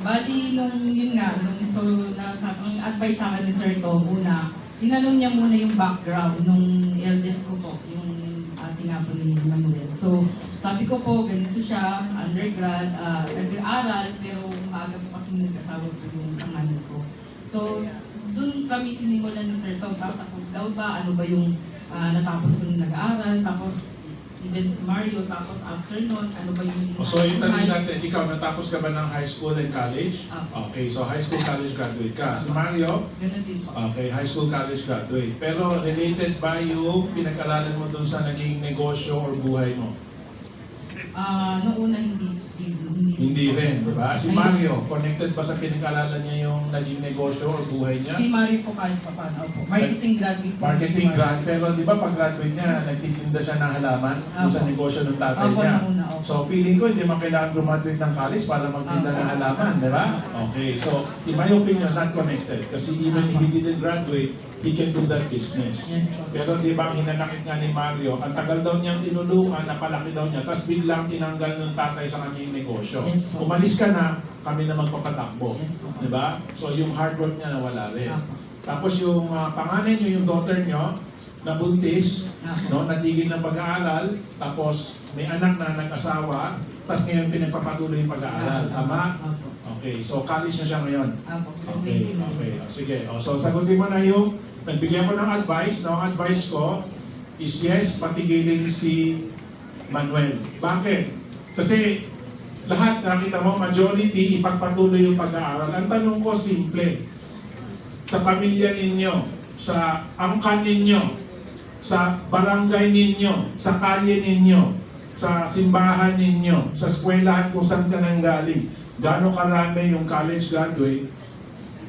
Bali, yun nga, so, ang advice sa akin ni Sir Tom, una, tinanong niya muna yung background nung eldest ko po, yung ating apo ni Manuel. So, sabi ko po, ganito siya, undergrad, nag-aaral, pero maaga po kasi nag-asawa po yung pangalan ko. So, dun kami sinimulan ni Sir Tom, tapos ako daw ba, ano ba yung natapos ko nung nag-aaral, tapos even si Mario, tapos after nun, ano ba yung... So, itanong natin, ikaw, natapos ka ba ng high school and college? Okay, so high school, college graduate ka. Si Mario? Ganun din po. Okay, high school, college graduate. Pero related ba yung pinag-aralan mo dun sa naging negosyo or buhay mo? Noong una, hindi. Hindi rin, di ba? Si Mario, connected ba sa pinag-aralan niya yung naging negosyo or buhay niya? Si Mario po kahit pa paano po. Marketing graduate po. Marketing Si Mario. grad, pero di ba pag-graduate niya, nagtitinda siya ng halaman dun sa negosyo ng tatay Opo, niya. nauna, opo. So, feeling ko, hindi man kailangan graduate ng college para magtinda ng halaman, di ba? Okay, so, in my opinion, not connected. Kasi even if he didn't graduate, he can do that business. Yes po. Pero di ba, hinanakit nga ni Mario, ang tagal daw niyang tinulungan, napalaki daw niya, tapos biglang tinanggal ng tatay sa kanyang negosyo. Yes po. Umalis ka na, kami na magpapatakbo. Yes po. Di ba? So, yung hard work niya nawala rin. Apo. Tapos yung panganay niyo, yung daughter niyo, nabuntis, Apo. no, natigil ng pag-aaral, tapos may anak na nag-asawa, tapos ngayon pinagpapatuloy yung pag-aaral. Tama? Apo. Okay, so college na siya ngayon. Apo. Okay, okay. Sige, so sagutin mo na yung Nagbigyan ko ng advice. Now, ang advice ko is yes, patigilin si Manuel. Bakit? Kasi lahat, nakita mo, majority, ipagpatuloy yung pag-aaral. Ang tanong ko, simple. Sa pamilya ninyo, sa angkan ninyo, sa barangay ninyo, sa kalye ninyo, sa simbahan ninyo, sa eskwelahan kung saan ka nang galing, gaano karami yung college graduate,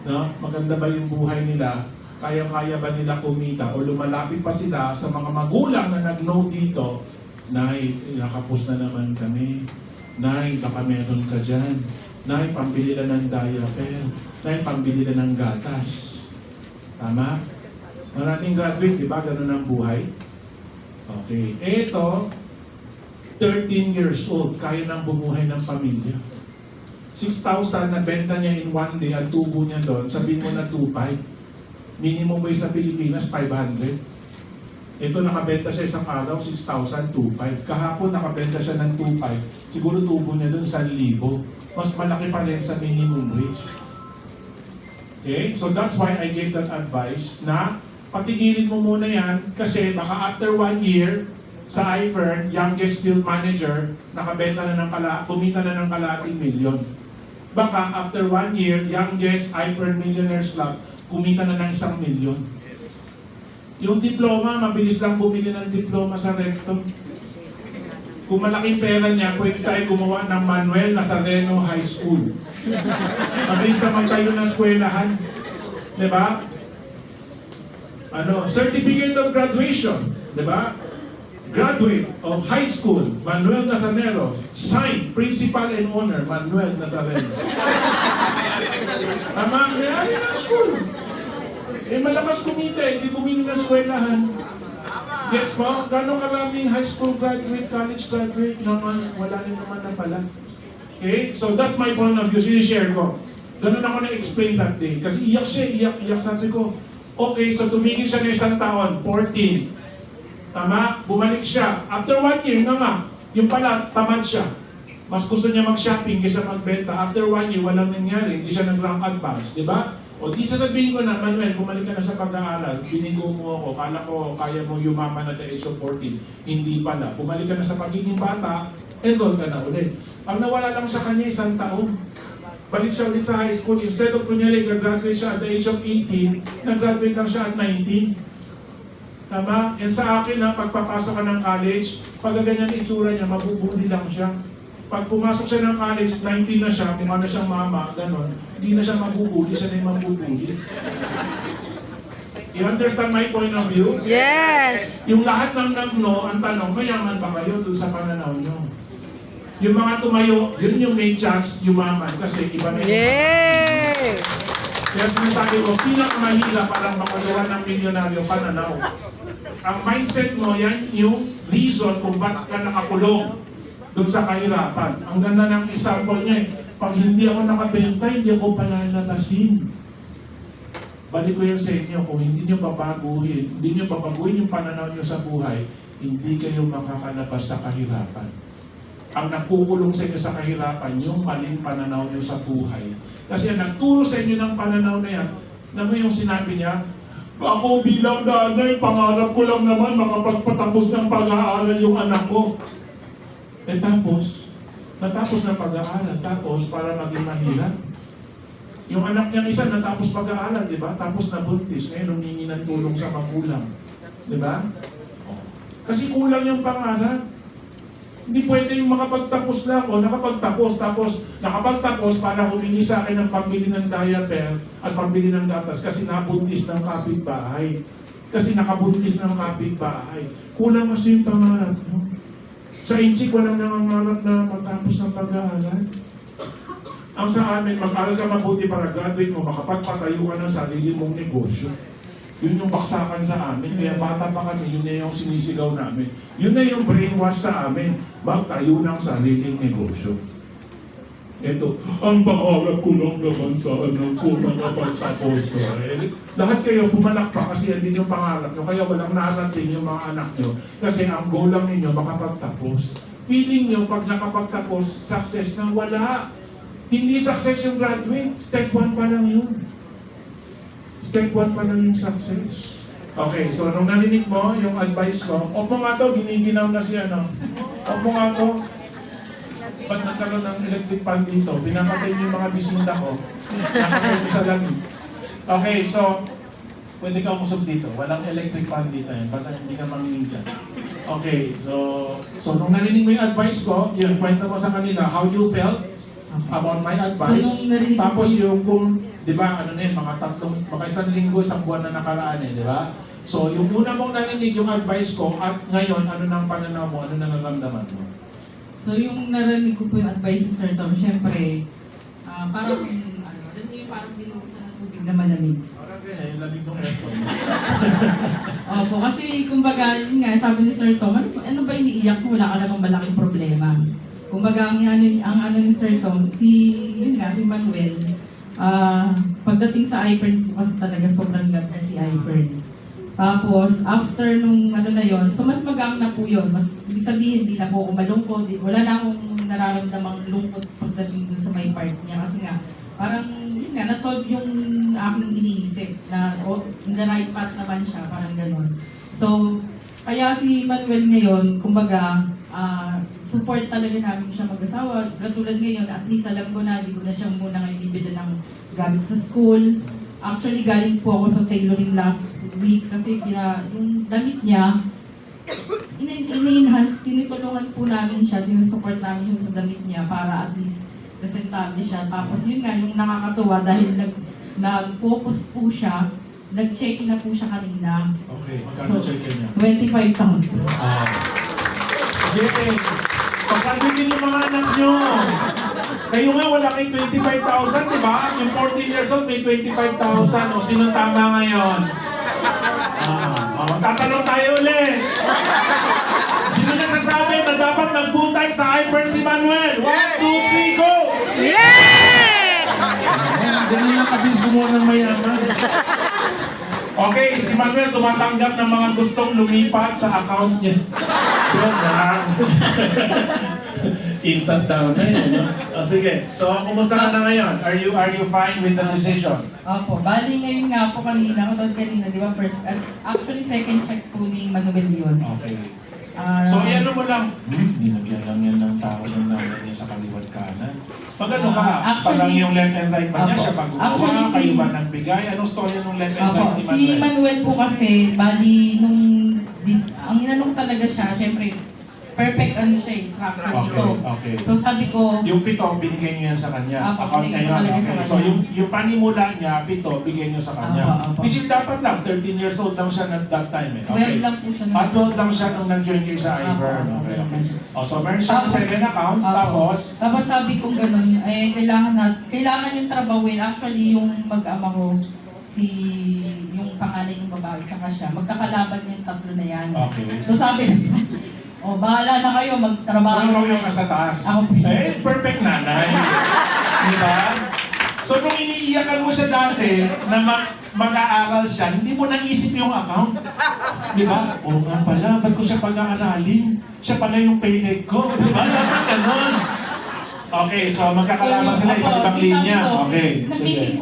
no? Maganda ba yung buhay nila? Kaya-kaya ba nila kumita? O lumalapit pa sila sa mga magulang na nag-know dito, Nay, nakapos na naman kami. Nay, baka meron ka dyan. Nay, pambili na ng diaper. Nay, pambili na ng gatas. Tama? Maraming graduate, di ba? Ganun ang buhay. Okay. Ito, 13 years old, kaya nang bumuhay ng pamilya. 6,000 na benta niya in one day, ang tubo niya doon, sabihin mo na 2,500. Minimum wage sa Pilipinas, 500. Ito nakabenta siya isang araw, 6,000, 2,500. Kahapon nakabenta siya ng 2,500. Siguro tubo niya doon 1,000. Mas malaki pa rin sa minimum wage. Okay? So that's why I gave that advice na patigilin mo muna yan kasi baka after 1 year sa iFern, youngest field manager, nakabenta na ng kumita na ng kalating milyon. Baka after 1 year, youngest iFern Millionaires Club, kumita na ng 1 milyon. Yung diploma, mabilis lang bumili ng diploma sa recto. Kung malaking pera niya, pwede tayo gumawa ng Manuel Nazareno High School. Mabilis lang magtayo ng eskwelahan. Diba? Certificate of graduation. Diba? Graduate of high school, Manuel Nazareno. Signed, principal and owner, Manuel Nazareno. Tama, reali ng school. Malakas kumita, hindi bumili ng eskwelahan. Gets mo? Gano'ng karaming high school graduate, college graduate naman, wala rin naman na pala. Okay? So that's my point of view, sinishare ko. Ganun ako na-explain that day. Kasi iyak siya, iyak. Sabi ko, okay, so tumigil siya ng isang taon, 14. Tama? Bumalik siya. After 1 year, yung pala, tamad siya. Mas gusto niya mag-shopping kaysa magbenta. After 1 year, walang nangyari. Hindi siya nag-rank advance. Di ba? O di sasabihin ko na, Manuel, bumalik ka na sa pag-aaral. Binigo mo ako. Kala ko kaya mo yumaman at the age of 14. Hindi pala. Bumalik ka na sa pagiging bata, enroll ka na ulit. Ang nawala lang sa kanya, 1 taon. Balik siya ulit sa high school. Instead of kunyari, nag-graduate siya at the age of 18, nag-graduate lang siya at 19. Tama? Yan sa akin na pagpapasok ka ng college, pag ganyan itsura niya, mabubuli lang siya. Pag pumasok siya ng college, 19 na siya, kung ano siyang mama, gano'n, hindi na siya mabubuli, siya na yung mabubuli. You understand my point of view? Yes! Yung lahat ng nagno, ang tanong, mayaman ba kayo dun sa pananaw nyo? Yung mga tumayo, yun yung may chance yumaman kasi iba na yung Yay! Kaya sinasabi ko, pinakamahirap parang makagawa ng milyonaryo pananaw. Ang mindset mo, yan yung reason kung bakit ka nakakulong doon sa kahirapan. Ang ganda ng example niya, pag hindi ako nakabenta, hindi ako palalabasin. Balik ko yan sa inyo, kung hindi nyo babaguhin yung pananaw nyo sa buhay, hindi kayo makakalabas sa kahirapan. Ang nagkukulong sa inyo sa kahirapan, yung maling pananaw nyo sa buhay. Kasi ang nagturo sa inyo ng pananaw na yan, na mo yung sinabi niya, ako bilang nanay, pangarap ko lang naman makapagpatapos ng pag-aaral yung anak ko. Tapos, natapos ng pag-aaral, tapos para maging mahirap. Yung anak niyang isa natapos pag-aaral, di ba? Tapos nabuntis, ngayon humingi ng tulong sa magulang. Di ba? Kasi kulang yung pangarap. Hindi pwede yung makapagtapos lang o nakapagtapos, tapos nakapagtapos para humingi sa akin ng pambili ng diaper at pambili ng gatas kasi nabuntis ng kapitbahay. Kasi nakabuntis ng kapitbahay. Kulang kasi yung pangarap mo. Sa Insik, walang nangangarap na matapos ng pag-aaral. Ang sa amin, mag-aral ka mabuti para graduate mo, makapagpatayo ka ng sarili mong negosyo. Yun yung baksakan sa amin. Kaya bata pa kami, yun na yung sinisigaw namin. Yun na yung brainwash sa amin. Magtayo ng sariling negosyo. Ito, ang pangarap ko lang naman sa anak ko nakapagtapos. Lahat kayo pumalakpak kasi yan din yung pangarap nyo. Kaya walang narating yung mga anak nyo. Kasi ang goal lang ninyo makapagtapos. Feeling nyo pag nakapagtapos, success na wala. Hindi success yung graduate. Step 1 pa lang yun. step 1 pa lang yung success. Okay, so nung narinig mo yung advice ko, opo nga to, giniginaw na siya, no? Opo nga to, ba't nagkaroon ng electric pan dito? Pinapatay niyo yung mga bisinda ko. Nakatay ko sa langit. Okay, so, pwede ka umusog dito. Walang electric pan dito yan. Baka hindi ka manginig dyan. Okay, so nung narinig mo yung advice ko, yun, kwento mo sa kanila how you felt about my advice. So, nung narinig Tapos ko- yung kung, di ba, ano na yun, baka isang linggo, isang buwan na nakaraan eh, di ba? So, yung una mong narinig yung advice ko, at ngayon, ano nang pananaw mo, ano nang nararamdaman mo? So yung narinig ko po yung advice ni Sir Tom, syempre, parang, alam niyo yung parang binuhusan ng tubig na malamig. Parang ganyan, yung lamig ng aircon. Opo, kasi kumbaga, yun nga, sabi ni Sir Tom, ano ba iniiyak mo? Wala ka namang malaking problema. Kumbaga, ang ano ni Sir Tom, yun nga, si Manuel, pagdating sa iFern po kasi talaga sobrang love na si iFern. Tapos, after nung ano na yon, so mas magang na po yun. Mas, ibig sabihin, di na po ako malungkot. Wala na akong nararamdamang lungkot pagdating dun sa may part niya. Kasi nga, parang, yun nga, nasolve yung aking iniisip na in the right path naman siya, parang ganun. So, kaya si Manuel ngayon, kumbaga, support talaga namin siya mag-asawa. Katulad ngayon, at least alam ko na, di ko na siya muna ngayon bibili ng gamit sa school. Actually, galing po ako sa tailoring last week kasi yung damit niya, in-enhance, tinutulungan po namin siya, sinusupport namin siya sa damit niya para at least presentable siya. Tapos yun nga, yung nakakatuwa dahil nag-focus po siya, nag-check na po siya kanina. Okay, magkano check niya? 25,000. Yay! Pagkandin yung mga anak nyo. Kayo nga wala kayong 25,000, di ba? Yung 14 years old may 25,000. O sino tama ngayon? Tatanong tayo ulit. Sino nasasabi na dapat nagbutay sa iFern si Manuel? 1, 2, 3, go! Yes! Ganyan lang kabilis gumawa ng mayaman. Okay, si Manuel tumatanggap ng mga gustong lumipat sa account niya. Joke lang. Instant down na yun. No? Sige, so kumusta ka na ngayon? Are you fine with the decision? Opo, bali ngayon nga po kanina, di ba first, actually second check po ni Manuel yun. Okay. Ah, So ano mo lang, binagyan lang yan ng tao ng nanay niya sa kaliwat kanan. Pag ano ka, Actually- parang yung left and right ba niya, Opo. siya pag Actually, gumawa, kayo si- ba nagbigay? Anong story ng left and Opo, right ni si Manuel? Manuel po kasi, bali ang inanong talaga siya, syempre, perfect ano siya eh, structure Okay, ito. okay. So sabi ko, Yung 7, binigay niyo yan sa kanya. Apo, Account binigay niya ko yun. talaga sa Okay. kanya. So yung panimula niya, 7, bigay niyo sa kanya. Apo, apo. Which is dapat lang, 13 years old lang siya at that time eh. 12 lang po siya. 12 lang siya nung nag-join kayo sa Apo, iFern. apo, Okay, apo. okay. So meron siyang Tapos- 7 accounts, Apo. tapos Sabi ko ganun, kailangan yung trabawin. Actually, yung mag-ama ko, yung pangalan yung babae, tsaka siya, magkakalaban yung tatlo na yan. okay. So sabi, bahala na kayo, So magtrabaho ikaw na yung kayo. nasa taas. Ako po. Perfect nanay. Di ba? So nung iniiyakan mo siya dati na mag-aaral siya, hindi mo naisip yung account. Di ba? Oo nga pala, ba't ko siya pag-aaralin? Siya pala yung payleg ko. Di ba? Dapat ganun. Okay, so magkakalaban sila ibang linya. Okay, Nag-meeting sige.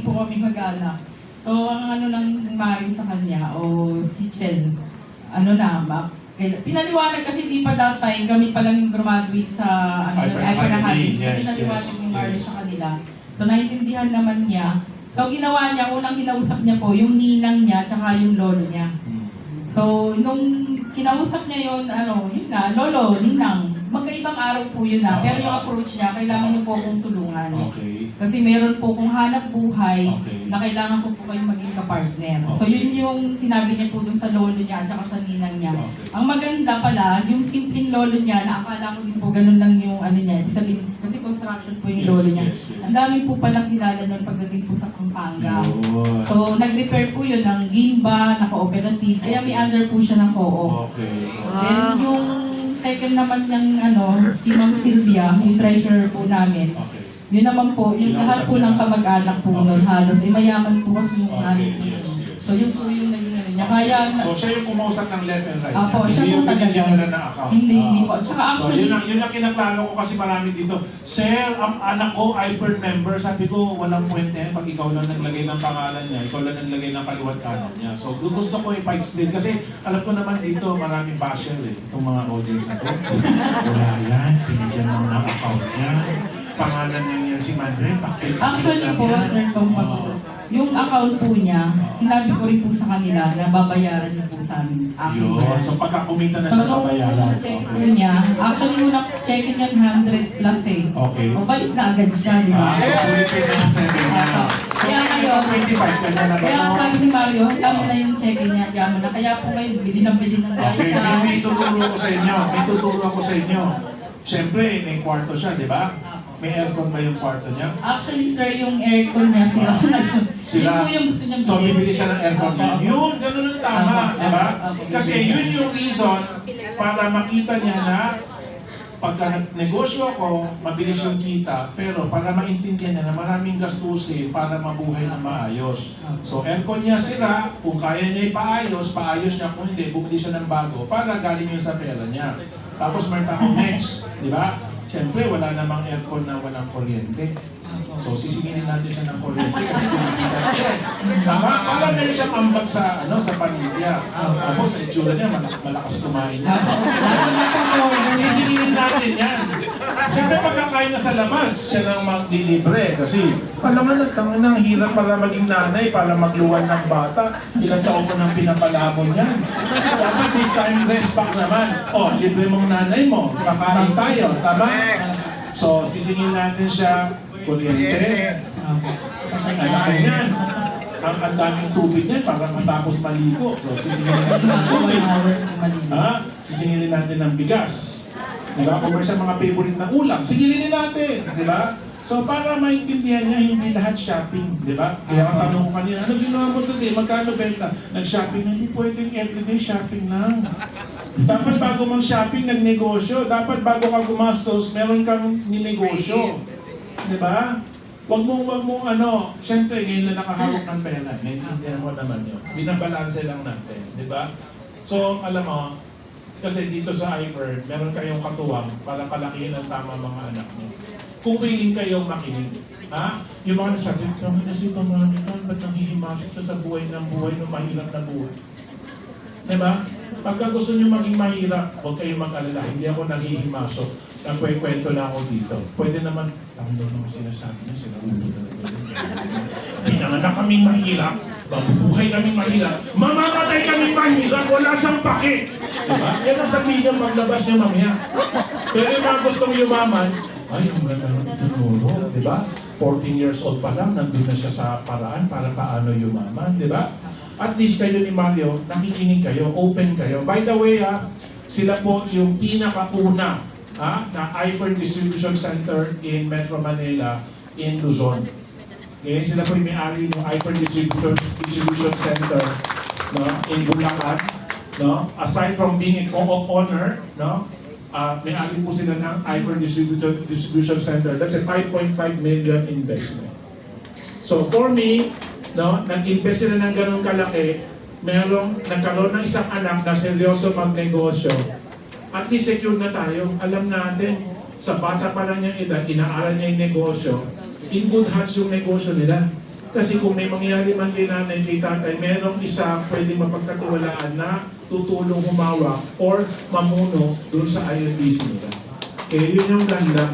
po kami mag-anak. So, ang ano lang Mari sa kanya, o si Chel, pinaliwanag kasi hindi pa that time, kami pa lang yung graduate sa iFern iFern Academy. Academy. So, Yes, pinaliwanag yes, ni Mari yes. sa kanila. So, naintindihan naman niya. So, ginawa niya, unang kinausap niya po, yung ninang niya, tsaka yung lolo niya. Hmm. So, nung kinausap niya yun, yun nga, lolo, ninang, magkaibang araw po yun pero yung approach niya, kailangan niyo po akong tulungan. Okay. Kasi meron po kong hanap buhay Okay. na kailangan ko po kayong maging kapartner. So yun yung sinabi niya po dun sa lolo niya at saka sa ninang niya. Okay. Ang maganda pala, yung simpleng lolo niya, na akala ko din po ganun lang yung ano niya. Ibig sabihin, kasi construction po yung Yes, lolo niya. yes, yes. Ang dami po palang kilala nun pagdating po sa Pampanga. Yun. So nag-repair po yun ng Gimba, na cooperative. Kaya may under po siya ng co-op. Okay. Then yung second naman niyang si Ma'am Sylvia, yung treasurer po namin. Okay. Yun naman po, yung lahat po ng kamag-anak po nun halos, mayaman po kasi yung Okay, amin po. yes, yes. So yun po yung naging ano niya. niya. Kaya, So siya yung kumausap ng left and right. Apo, niya. siya Hindi po yung talaga. binigyan nyo lang ng account. Hindi po. Tsaka So actually, yun ang kinaklaro ko kasi marami dito. Sir, ang anak ko, iPern member. Sabi ko, walang kwenta yan pag ikaw lang naglagay ng pangalan niya, ikaw lang naglagay ng kaliwat kanan niya. So gusto ko ipa-explain kasi alam ko naman dito maraming basher itong mga audience na to. Wala yan, binigyan mo ng account niya. Pangalan niya si Manuel, bakit? actually po, Sir Tom, yung account po niya, sinabi ko rin po sa kanila na babayaran niyo po sa amin. Yun. So pagka kumita na So, siya, nung babayaran. check po Okay. niya, actually unang check-in niya 100 plus eh. Okay. O balik na agad siya, di ba? So fully paid na yung 7 niya. So Kaya ngayon, 25 kanya na ba? kaya nga sabi ni Mario, hayaan mo na yung check-in niya, hayaan mo na. Kaya po ngayon, bili ng Okay, gaya. may tuturo ko sa inyo. May tuturo ako sa inyo. Siyempre, may kwarto siya, di ba? May aircon ba yung kwarto niya? Actually, sir, yung aircon niya, sila ko na yun. Sila. Yun po yung gusto niyang So, bibili siya ng aircon niya. Yun, ganun ang tama, di ba? Kasi yun yung reason para makita niya na pagka negosyo ako, mabilis yung kita, pero para maintindihan niya na maraming gastusin para mabuhay na maayos. So, aircon niya sila, kung kaya niya ipaayos, paayos niya. Kung hindi, bumili siya ng bago para galing yun sa pera niya. Tapos, may tao next, di ba? Siyempre, wala namang aircon na walang kuryente. So, sisingilin natin siya ng kuryente kasi kumikita na siya. Tama? Para meron siyang ambag sa, sa pamilya. Tapos, sa itsura niya, malakas kumain niya. Sisingilin natin yan. Siyempre, pagkakain na sa labas, siya nang maglilibre. Kasi, alam mo na, ang hirap para maging nanay, para magluwan ng bata. Ilang taon ko nang pinapalamon yan. Dapat this time, rest back naman. Oh, libre mong nanay mo. Kakain tayo. Tama? So, sisingin natin siya, kuryente. Anak ko yan. Ang daming tubig niyan para matapos maligo. So, sisingilin natin ng tubig. Sisingilin natin ng bigas. Diba? Kung may siya mga favorite na ulam, singilin natin. Diba? So, para maintindihan niya, hindi lahat shopping. Diba? Kaya ang tanong ko kanina, ano ginawa mo today? Magkano benta? Nag-shopping na, hindi pwedeng everyday shopping lang. Dapat bago mag-shopping, nagnegosyo. Dapat bago ka gumastos, meron kang ninegosyo. Diba? Wag mo siyempre ngayon na nakahawak ng pera, naiintindihan mo naman yun. Binabalanse lang natin, di ba? So, alam mo, kasi dito sa iFord, meron kayong katuwang para palakihin ang tama mga anak niyo. Kung willing kayong makinig, yung mga nasabi, kami kasi pamamitan, ba't nanghihimasok sa buhay ng mahirap na buhay? Di ba? Pagka gusto niyo maging mahirap, huwag kayong mag-alala, hindi ako nanghihimasok. Nagkwento na ako dito. Pwede naman, tama daw naman sinasabi niya, sila ulo talaga. Pinanganak kaming mahirap, mabubuhay kaming mahirap, mamamatay kaming mahirap, wala siyang pake. Diba? Yan ang sabihin niya paglabas niya mamaya. Pero yung mga gustong yumaman, ay, ang ganda ng ituturo, diba? 14 years old pa lang, nandun na siya sa paraan para paano yumaman, diba? At least kayo ni Mario, nakikinig kayo, open kayo. By the way, sila po yung pinakauna na iFord Distribution Center in Metro Manila, in Luzon. Okay, sila po yung may-ari ng iFord Distribution Center in Bulacan. No? Aside from being a co-op owner, may-ari po sila ng iFord Distribution Center. That's a 5.5 million investment. So for me, nag-invest sila ng ganong kalaki, nagkaroon ng isang anak na seryoso magnegosyo, at least secure na tayo. Alam natin, sa bata pa lang niyang edad, inaaral niya yung negosyo, in good hands yung negosyo nila. Kasi kung may mangyari man kay nanay, kay tatay, merong isa pwedeng mapagkatiwalaan na tutulong humawak or mamuno doon sa INDC nila. Kaya yun yung ganda.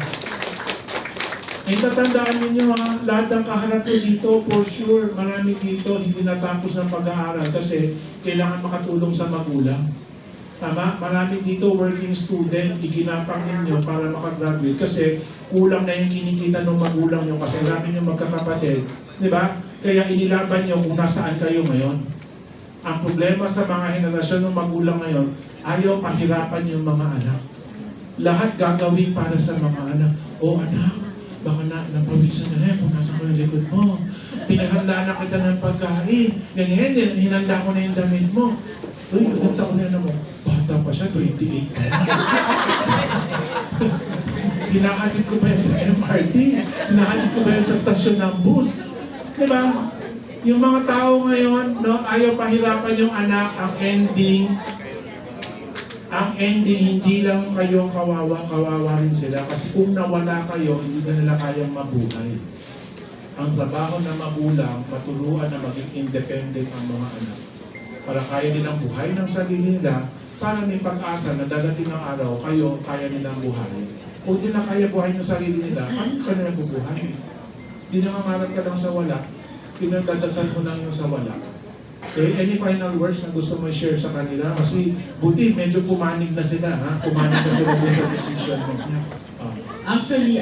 Eh, tatandaan ninyo lahat ng kaharap nyo dito, for sure, marami dito hindi natapos ng pag-aaral kasi kailangan makatulong sa magulang. Tama? Marami dito working student, iginapang ninyo para makagraduate kasi kulang na yung kinikita ng magulang nyo kasi marami nyo magkakapatid. Di ba? Kaya inilaban nyo kung nasaan kayo ngayon. Ang problema sa mga henerasyon ng magulang ngayon, ayaw pahirapan yung mga anak. Lahat gagawin para sa mga anak. O anak, baka napawisan na rin kung nasa ko yung likod mo. Pinaghanda na kita ng pagkain. Ganyan din, hinanda ko na yung damit mo. Uy, ilang taon na mo? Bata pa siya, 28 pa. Hinahatid ko pa yan sa MRT. Hinahatid ko pa yan sa stasyon ng bus. Diba? Yung mga tao ngayon, no, ayaw pahirapan yung anak, ang ending, hindi lang kayong kawawa rin sila. Kasi kung nawala kayo, hindi na nila kayang mabuhay. Ang trabaho ng magulang, matulungan na maging independent ang mga anak. Para kaya nilang buhay ng sarili nila, para may pag-asa na dadating ang araw, kayo kaya nilang buhay. O di na kaya buhay ng sarili nila, paano ka nilang bubuhay? Di nangangarap ka lang sa wala, pinagdadasal mo lang yung sa wala. Okay, any final words na gusto mo i-share sa kanila? Kasi buti, medyo pumanig na sila, ha? Pumanig na sila dun sa decision mo. Actually,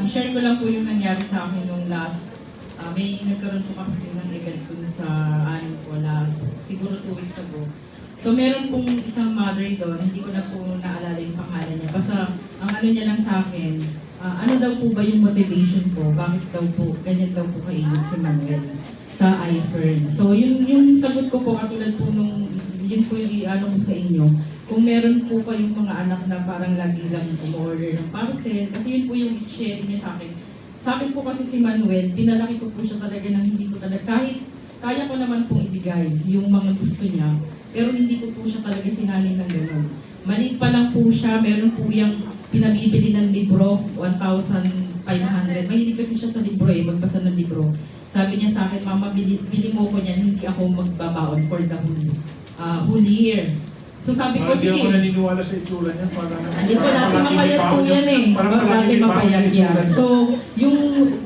share ko lang po yung nangyari sa akin nung last, may nagkaroon po kasi ng event po sa last, siguro 2 weeks ago. So meron pong isang mother doon, hindi ko na po naalala yung pangalan niya. Basta ang ano niya lang sa akin, ano daw po ba yung motivation ko? Bakit daw po, ganyan daw po kainit si Manuel sa iFern. So yung sagot ko po, katulad po nung, yun po yung i-ano ko sa inyo. Kung meron po kayong mga anak na parang lagi lang umorder ng parcel, kasi yun po yung share niya sa akin. Sa akin po kasi si Manuel, pinalaki ko po siya talaga ng hindi ko talaga, kahit kaya ko naman pong ibigay yung mga gusto niya, pero hindi ko po siya talaga sinali ng gano'n. Maliit pa lang po siya, meron po yung pinabibili ng libro, 1,500. Mahilig kasi siya sa libro magbasa ng libro. Sabi niya sa akin, Mama, bili mo ko niyan, hindi ako magbabaon for the whole year. So sabi ko, Hindi ako sige. naniniwala sa itsura niya. Hindi po dati mapayat po yan eh. Dati mapayat yan. So, yung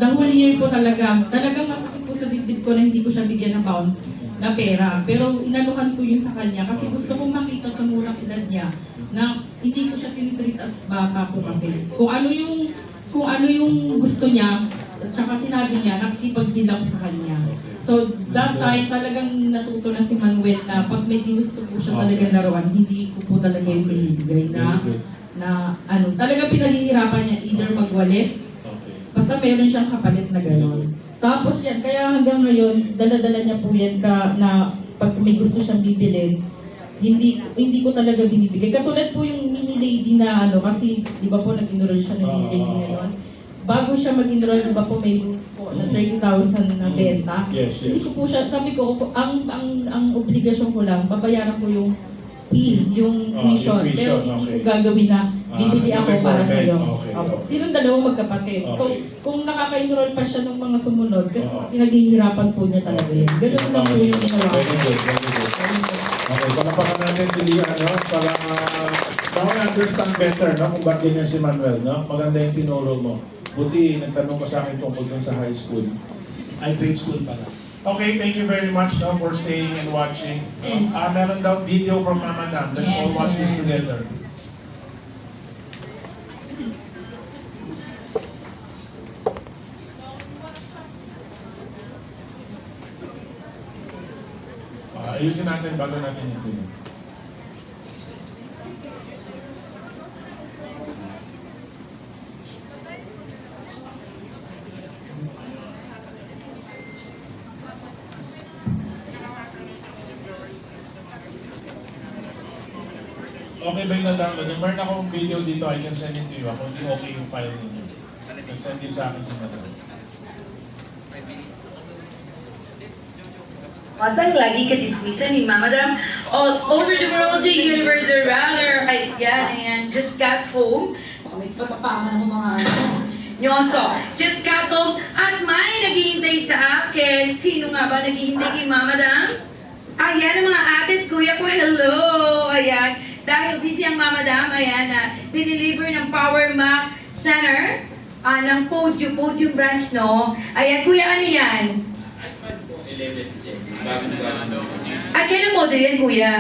the whole year po talagang masakit po sa dibdib ko na hindi ko siya bigyan ng baon na pera. Pero inanuhan ko yun sa kanya kasi gusto kong makita sa murang edad niya na hindi ko siya tinitreat as bata po kasi. Kung ano yung gusto niya, at saka sinabi niya, nakikipag-deal ako sa kanya. So, that time, talagang natuto na si Manuel na pag may ginusto po siya talaga laruan, hindi ko po talaga yung binibigay na talagang pinaghihirapan niya either magwalis, basta meron siyang kapalit na gano'n. Tapos yan, kaya hanggang ngayon, dala-dala niya po yan na pag may gusto siyang bibilin, hindi ko talaga binibigay. Katulad po yung mini lady na kasi di ba po nag-enroll siya ng mini lady ngayon. Bago siya mag-enroll, di ba po may rules po na 30,000 na benta. Yes. Hindi ko po siya, sabi ko, ang obligasyon ko lang, babayaran ko yung fee, yung tuition. Pero hindi ko gagawin na bibili ako para sa iyo. Okay. Silang dalawang magkapatid. So, Okay. kung nakaka-enroll pa siya ng mga sumunod, kasi pinaghihirapan po niya talaga yun. Ganun lang po yung ginawa ko. Very good. Okay, palapakan natin si Lia, para ma-understand better, kung bakit ganyan si Manuel, Maganda yung tinuro mo. Buti, nagtanong ka sa akin tungkol dun sa high school. Ay, grade school pala. Okay, thank you very much for staying and watching. Meron daw video from Mama Dan. Let's all watch this together. Ayusin natin bago natin i-play. Okay ba yung na-download? Meron akong video dito, I can send it to you. Kung hindi okay yung file ninyo. Nag-send din sa akin si Madam. Masang lagi kachismisan ni Madam all over the world, the universe, or rather, ayan, just got home. Baka may patapakan ako mga nyoso. Just got home at may naghihintay sa akin. Sino nga ba naghihintay kay Madam? Ayan ang mga ate at kuya ko, hello! Ayan, dahil busy ang Madam, ayan, dineliver ng Power Mac Center ng Podium branch, no? Ayan, kuya, ano yan? At kailan model yan, kuya?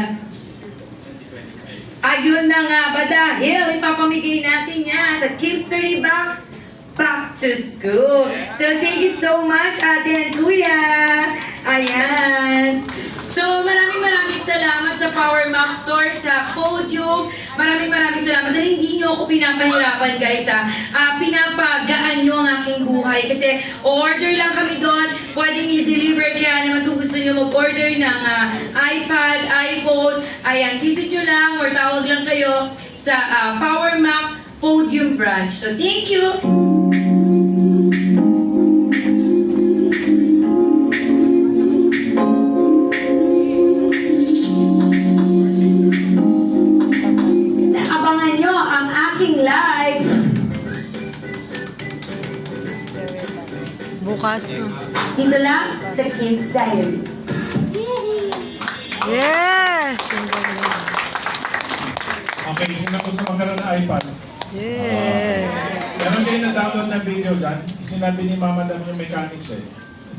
Ayun na nga ba dahil ipapamigay natin niya sa Kimstery Box Back to School. So thank you so much, ate and kuya. Ayan. So maraming salamat sa Power Mac Store, sa Podium. Maraming salamat dahil hindi nyo ako pinapahirapan, guys. Pinapagaan nyo ang aking buhay. Kasi order lang kami doon. Pwedeng i-deliver, kaya naman kung gusto nyo mag-order ng iPad, iPhone, ayan, visit nyo lang or tawag lang kayo sa Power Mac Podium branch. So thank you! Lakas, no? Dito lang sa Kim's Diary. Yes! Ang galing. Okay, sino ko sa magkaroon ng iPad? Yes! Meron kayo na-download na video dyan? Sinabi ni Mama Dam yung mechanics eh.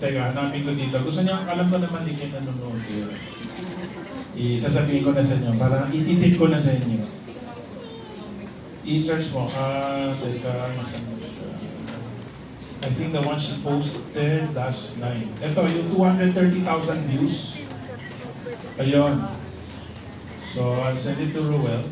Teka, hanapin ko dito. Gusto niya, alam ko naman di kayo nanonood kayo. Isasabihin ko na sa inyo, para ititip ko na sa inyo. I-search mo. Teka, nasan mo siya? I think the one she posted last night. Ito, yung 230,000 views. Ayun. So, I'll send it to Ruel.